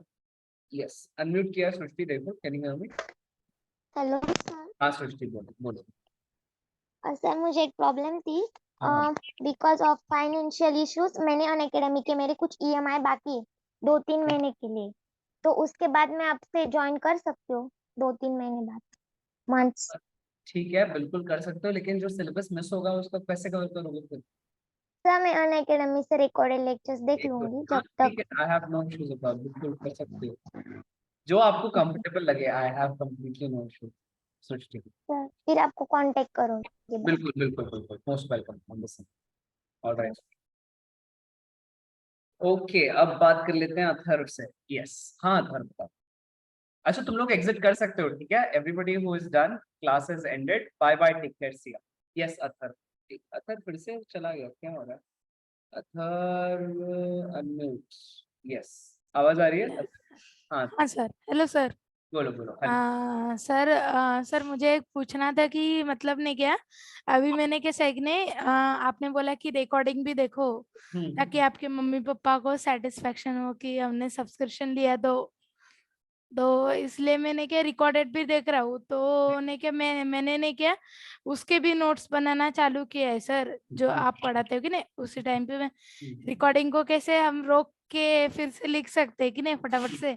यस, अनम्यूट किया सृष्टि, देखो can you hear me? Hello sir. हाँ सृष्टि, बोलो बोलो। सर मुझे एक प्रॉब्लम थी, बिकॉज ऑफ फाइनेंशियल इश्यूज मैंने अनअकैडमी के मेरे कुछ ईएमआई बाकी है 2-3 महीने के लिए, तो उसके बाद मैं आपसे ज्वाइन कर सकती हूँ 2-3 महीने बाद, मंथ्स? ठीक है, बिल्कुल कर सकते हो, लेकिन जो सिलेबस मिस होगा उसको कैसे कवर करोगे फिर? सर मैं अनअकैडमी से रिकॉर्डेड लेक्चर्स देख लूंगी जब तक। I have no issues about, बिल्कुल कर सकते हो जो आपको कंफर्टेबल लगे। I have completely no issues Srishti. Sir फिर आपको कांटेक्ट करूंगी। बिल्कुल बिल्कुल बिल्कुल, most welcome. Understand, alright. Okay, अब बात कर लेते हैं अथर्व से। यस हाँ अथर्व बताओ। अच्छा, तुम लोग एग्जिट कर सकते हो, ठीक है? Everybody who is done, class is ended, bye bye, take care, see you. Yes Atharva. Atharva फिर से चला गया, क्या हो रहा है? अथर्व अनम्यूट। यस, आवाज आ रही है? हाँ हाँ सर, हेलो सर। बोलो बोलो। सर मुझे एक पूछना था कि मतलब ने क्या, अभी मैंने क्या सैग ने आपने बोला कि रिकॉर्डिंग भी देखो ताकि आपके मम्मी पापा को सेटिस्फेक्शन हो कि हमने सब्सक्रिप्शन लिया तो तो इसलिए मैंने क्या रिकॉर्डेड भी देख रहा हूँ, तो ने क्या मैंने ने क्या उसके भी नोट्स बनाना चालू किया है सर, जो आप पढ़ाते हो कि नहीं उसी टाइम पे मैं रिकॉर्डिंग को कैसे हम रोक के फिर से लिख सकते हैं कि नहीं फटाफट से,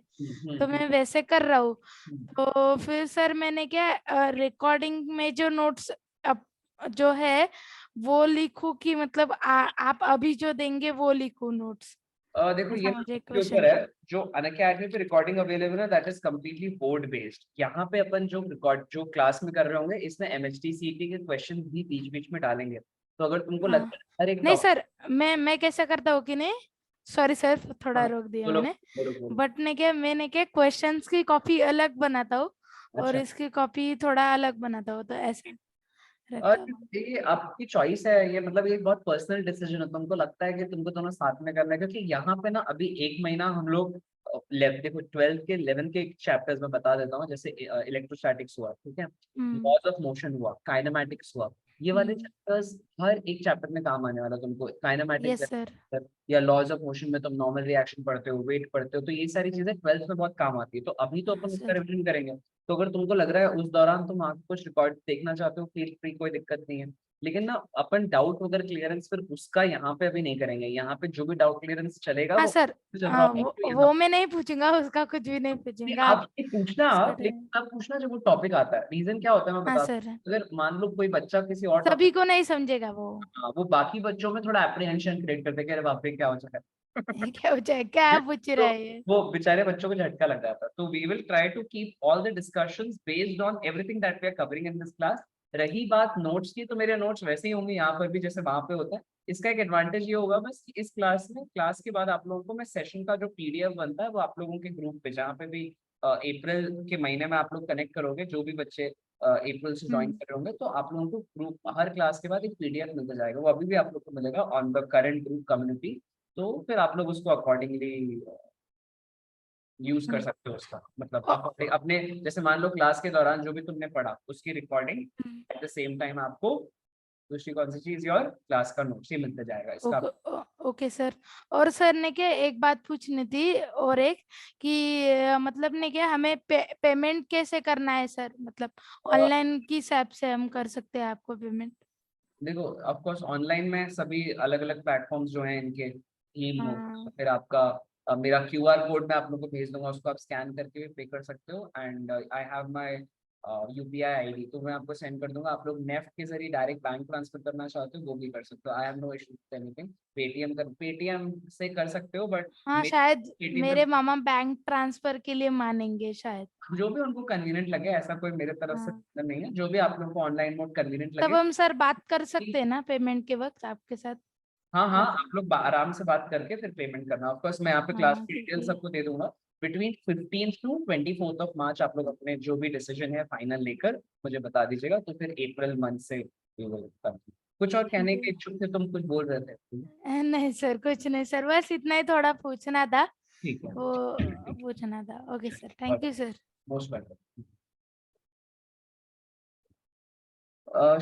तो मैं वैसे कर रहा हूँ। तो फिर सर मैंने क्या रिकॉर्डिंग में जो नोट्स जो है वो लिखूं कि मतलब आप अभी जो देंगे वो लिखूं नोट्स? देखो ऐसा ये मुझे के ऊपर क्वेश्चन है, जो अनअकैडमी पे रिकॉर्डिंग अवेलेबल है that is completely board based. यहाँ पे अपन जो क्लास में कर रहे होंगे इसमें MHT CET के क्वेश्चन भी बीच बीच में डालेंगे। तो अगर तुमको हाँ। लगता है हर एक नहीं टॉपिक, सर, मैं कैसा करता हूँ कि नहीं, सॉरी सर थोड़ा रोक दिया बोलो मैंने, बोलो बोलो। बट मैंने क्या क्वेश्चंस की कॉपी अलग बनाता हूँ और अच्छा, इसकी कॉपी थोड़ा अलग बनाता हूँ, तो ऐसा और रहता हूँ। ये आपकी चॉइस है, ये मतलब ये बहुत पर्सनल डिसीजन है। तुमको लगता है कि तुमको दोनों साथ में करना है, क्योंकि यहाँ पे ना अभी 1 महीना हम लोग देखो 12th के 11th के चैप्टर्स में बता देता हूँ। जैसे इलेक्ट्रोस्टैटिक्स हुआ, ठीक है, लॉज ऑफ मोशन हुआ, काइनेमैटिक्स हुआ, ये वाले चैप्टर्स हर एक चैप्टर में काम आने वाला तुमको। Kinematics yes sir. या लॉज ऑफ मोशन में तुम नॉर्मल रिएक्शन पढ़ते हो, वेट पढ़ते हो, तो ये सारी चीजें 12th में बहुत काम आती है। तो अभी तो अपन उसका सर रिविजन करेंगे। तो अगर तुमको लग रहा है उस दौरान तुम आगे कुछ रिकॉर्ड देखना चाहते हो, फील फ्री, कोई दिक्कत नहीं है। लेकिन ना अपन डाउट वगैरह क्लियरेंस फिर उसका यहाँ पे अभी नहीं करेंगे। यहाँ पे जो भी डाउट क्लियरेंस चलेगा हाँ वो सर, चल रहा होगा, तो यहाँ वो मैं नहीं पूछूंगा, उसका कुछ भी नहीं पूछूंगा आप। आप ये पूछना आप, सर लेकिन आप पूछना जब वो टॉपिक आता है। रीजन क्या होता है मैं हाँ बता, सर, अगर मान लो कोई बच्चा किसी और सभी टॉपिक, को नहीं समझेगा वो। वो बाकी बच्चों में थोड़ा एप्रीहेंशन क्रिएट करते हैं कि अरे बाप रे क्या हो चुका है। क्या हो जाए, क्या पूछ रहा तो है ये? वो बेचारे बच्चों को झटका लग जाता है। तो we will try to keep all the discussions based on everything that we are covering in this class. रही बात नोट्स की, तो मेरे नोट्स वैसे ही होंगे यहाँ पर भी जैसे वहां पे होता है। इसका एक एडवांटेज ये होगा बस, इस क्लास में, क्लास के बाद आप लोगों को मैं सेशन का जो PDF बनता है वो आप लोगों के ग्रुप पे, जहाँ पे भी अप्रैल के महीने में आप लोग कनेक्ट करोगे, जो भी बच्चे अप्रैल से ज्वाइन कर रहे होंगे, तो आप लोगों को ग्रुप हर क्लास के बाद एक PDF मिलता जाएगा। वो अभी भी आप लोग को मिलेगा on the current group community. तो फिर आप लोग उसको अकॉर्डिंगली यूज कर सकते हो उसका। मतलब आप अपने जैसे मान लो क्लास के दौरान जो भी तुमने पढ़ा उसकी recording at the same time आपको दूसरी कौन सी चीज और क्लास का नोट्स ही मिलता जाएगा इसका। Okay sir. और सर ने क्या एक बात पूछनी थी, और एक कि मतलब ने क्या हमें पेमेंट कैसे करना है सर, मतलब ऑनलाइन की हिसाब से हम कर सकते हैं आपको पेमेंट? देखो ऑफ कोर्स ऑनलाइन में सभी अलग अलग प्लेटफॉर्म्स जो हैं इनके हाँ। फिर आपका मेरा QR कोड मैं आप लोगों को भेज दूंगा, उसको आप स्कैन करके भी पे कर सकते हो। And I have my UPI ID, तो मैं आपको सेंड कर दूंगा। आप लोग नेफ्ट के जरिए डायरेक्ट बैंक ट्रांसफर करना चाहते हो वो भी कर सकते हो। I have no issue with anything. Paytm से कर सकते हो, बट हाँ शायद पेटीएम मेरे मामा बैंक ट्रांसफर के लिए मानेंगे शायद। जो भी उनको कन्वीनियंट लगे, ऐसा कोई मेरे तरफ से हाँ। नहीं है, जो भी आप लोगों को ऑनलाइन मोड कन्वीनियंट तब लगे। हम सर बात कर सकते हैं ना पेमेंट के वक्त आपके साथ? हाँ हाँ, आप लोग आराम से बात करके फिर पेमेंट करना। ऑफ कोर्स मैं यहाँ पे क्लास हाँ की ठीक डिटेल है। सबको दे दूंगा। Between 15th to 24th of March आप लोग अपने जो भी डिसीजन है फाइनल लेकर मुझे बता दीजिएगा, तो फिर अप्रैल मंथ से we will continue। कुछ और कहने के इच्छुक थे, तुम कुछ बोल रहे थे? नहीं सर, कुछ नहीं सर, बस इतना ही थोड़ा पूछना था, ठीक है, वो पूछना था। Okay sir, thank you sir. Most welcome.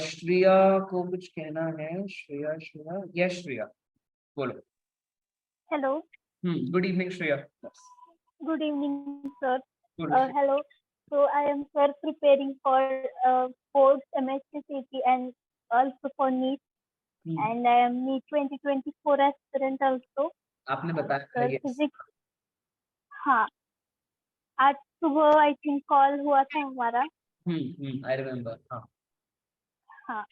Shreya को कुछ कहना है? श्रेया श्रेया यस श्रेया बोलो। Hello, good evening Shreya. good evening, sir. Good. Hello. So I am sir preparing for boards MSc and also for NEET, and I am NEET 2024 aspirant also. आपने बताया Sir, yes. physics, हाँ, आज सुबह आई थिंक कॉल हुआ था हमारा। I remember. हाँ हाँ,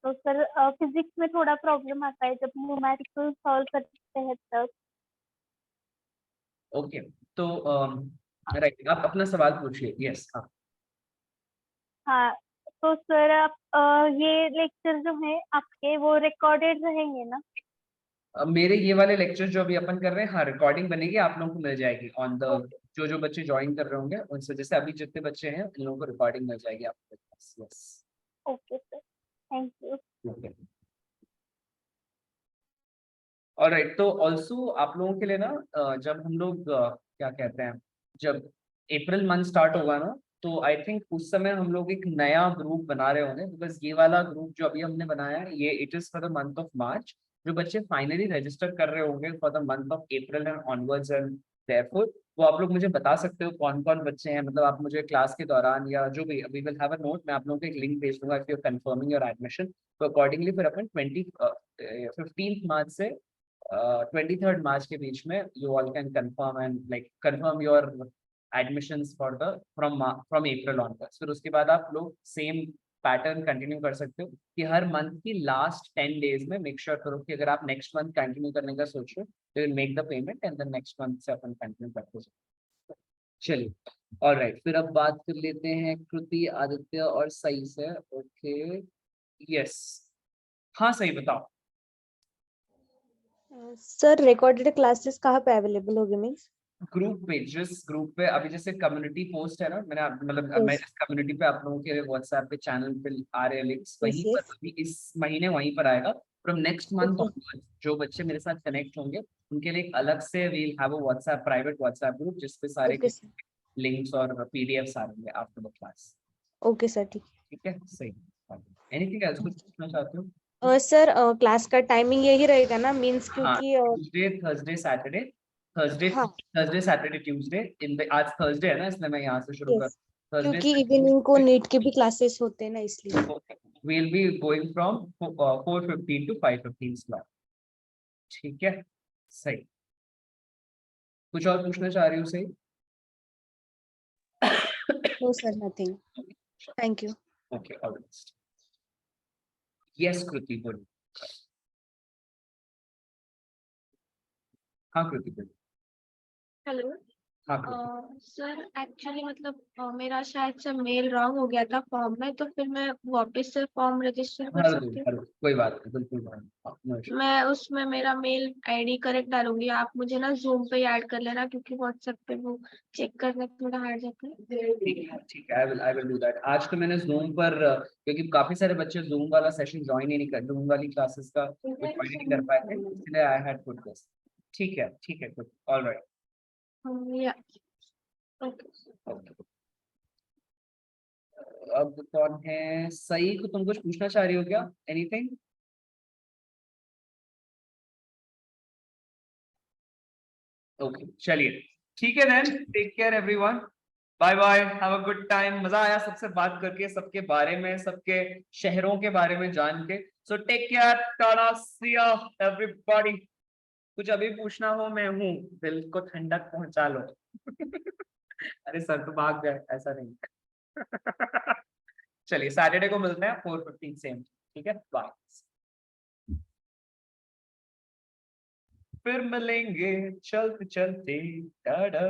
तो सर फिजिक्स में थोड़ा प्रॉब्लम आता है जब न्यूमेरिकल सॉल्व करते हैं तब। ओके, तो राइट, आप अपना सवाल पूछिए। यस हाँ। हाँ, तो सर आप ये लेक्चर जो है आपके वो रिकॉर्डेड रहेंगे ना? मेरे ये वाले लेक्चर जो अभी अपन कर रहे हैं, हाँ रिकॉर्डिंग बनेगी, आप लोगों को मिल जाएगी ऑन द जो बच्चे ज्वाइन कर रहे होंगे उनसे। जैसे अभी जितने बच्चे हैं इन लोगों को रिकॉर्डिंग मिल जाएगी आपके पास। Yes okay sir, thank you. Okay alright. तो ऑल्सो आप लोगों के लिए ना जब हम लोग क्या कहते हैं, जब अप्रैल मंथ स्टार्ट होगा ना, तो आई थिंक उस समय हम लोग एक नया ग्रुप बना रहे होंगे। बिकॉज ये वाला ग्रुप जो अभी हमने बनाया है ये it is for the month of March. जो बच्चे फाइनली रजिस्टर कर रहे होंगे for the month of April and onwards and therefore वो आप लोग मुझे बता सकते हो कौन कौन बच्चे हैं, मतलब आप मुझे क्लास के दौरान या जो भी, we will have a note, मैं आप लोगों को एक लिंक भेज दूंगा if you confirming your admission, तो अकॉर्डिंगली फिर अपन 15 मार्च से 23 मार्च के बीच में you all can confirm and like confirm your admissions for the from April onwards. फिर उसके बाद आप लोग सेम पैटर्न कंटिन्यू कर सकते हो कि हर मंथ की लास्ट 10 डेज में मेक श्योर करो कि अगर आप नेक्स्ट मंथ कंटिन्यू करने का सोच रहे हो तो will make the payment and then next month से अपन कंटिन्यू करते हैं। चलिए, ऑलराइट, फिर अब बात कर लेते हैं कृति, आदित्य और सही से। ओके, यस, हाँ सही बताओ। सर रिकॉर्डेड क्लासेस कहाँ पे अवेलेबल होगी मीन्स? ग्रुप पे, जिस ग्रुप पे अभी जैसे कम्युनिटी पोस्ट है ना, मैंने मतलब मैं Yes. जिस कम्युनिटी पे आप लोगों के व्हाट्सएप पे चैनल पे आ रहे हैं लिंक्स, Yes, वहीं पर yes. अभी इस महीने वहीं पर आएगा। From next month Okay. जो बच्चे मेरे साथ कनेक्ट होंगे उनके लिए एक अलग से we'll have a WhatsApp, private WhatsApp group जिसपे सारे Okay, sir. लिंक्स और पीडीएफ्स आ रहेंगे after the class. Okay sir, ठीक ठीक है, सही। एनीथिंग एल्स कुछ पूछना चाहते हो? है। सर क्लास का टाइमिंग यही रहेगा ना मीन्स हाँ, क्योंकि ट्यूसडे, थर्सडे, सैटरडे, थर्सडे, हाँ Thursday, Saturday, Tuesday, in the आज थर्सडे है ना, इसलिए मैं यहाँ से शुरू कर yes. थर्सडे क्योंकि इवनिंग को नीट के भी क्लासेस होते हैं ना इसलिए। we'll be going from 4:15 to 5:15 slot। ठीक है, सही। कुछ और पूछना चाह रही हूँ सही? No sir, nothing, thank you. Okay, all the best. Yes Kriti बोलो। हाँ कृति बोलो। हेलो हाँ कृति। सर एक्चुअली मतलब मेरा शायद से मेल रॉन्ग हो गया था फॉर्म में, तो फिर मैं वापस से फॉर्म रजिस्टर कर सकती हूँ? कोई बात नहीं, बिल्कुल no issue। मैं उसमें मेरा मेल आईडी करेक्ट डालूंगी, आप मुझे ना जूम पे ऐड कर लेना क्योंकि व्हाट्सएप पे वो चेक करने में थोड़ा हार्ड जाता है। ठीक है, आई विल डू दैट। आज तो मैंने जूम पर क्योंकि काफी सारे बच्चे जूम वाला सेशन ज्वाइन ही नहीं कर, जूम वाली क्लासेस का ज्वाइन ही नहीं कर पाए थे, इसलिए आई हैड पुट दिस। ठीक है, गुड, ऑलराइट। या ओके। अब कौन है? सही को तुम कुछ पूछना चाह रही हो क्या? एनीथिंग? ओके, चलिए, ठीक है then, take care everyone, bye bye, have a good time. मजा आया सबसे बात करके, सबके बारे में, सबके शहरों के बारे में जान के। So take care, tata, see you everybody. कुछ अभी पूछना हो, मैं हूँ, दिल को ठंडक पहुंचा लो। अरे सर तो भाग गए, ऐसा नहीं। चलिए, सैटरडे को मिलते हैं 4:15 सेम, ठीक है, बाय। फिर मिलेंगे चलते चलते, टाटा।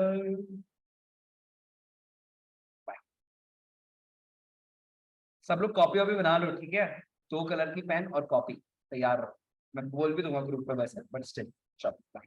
सब लोग कॉपी वॉपी बना लो, ठीक है, 2 कलर की पेन और कॉपी तैयार रहो। मैं बोल भी दूंगा ग्रुप पे वैसे, बट स्टिल चलो बाय।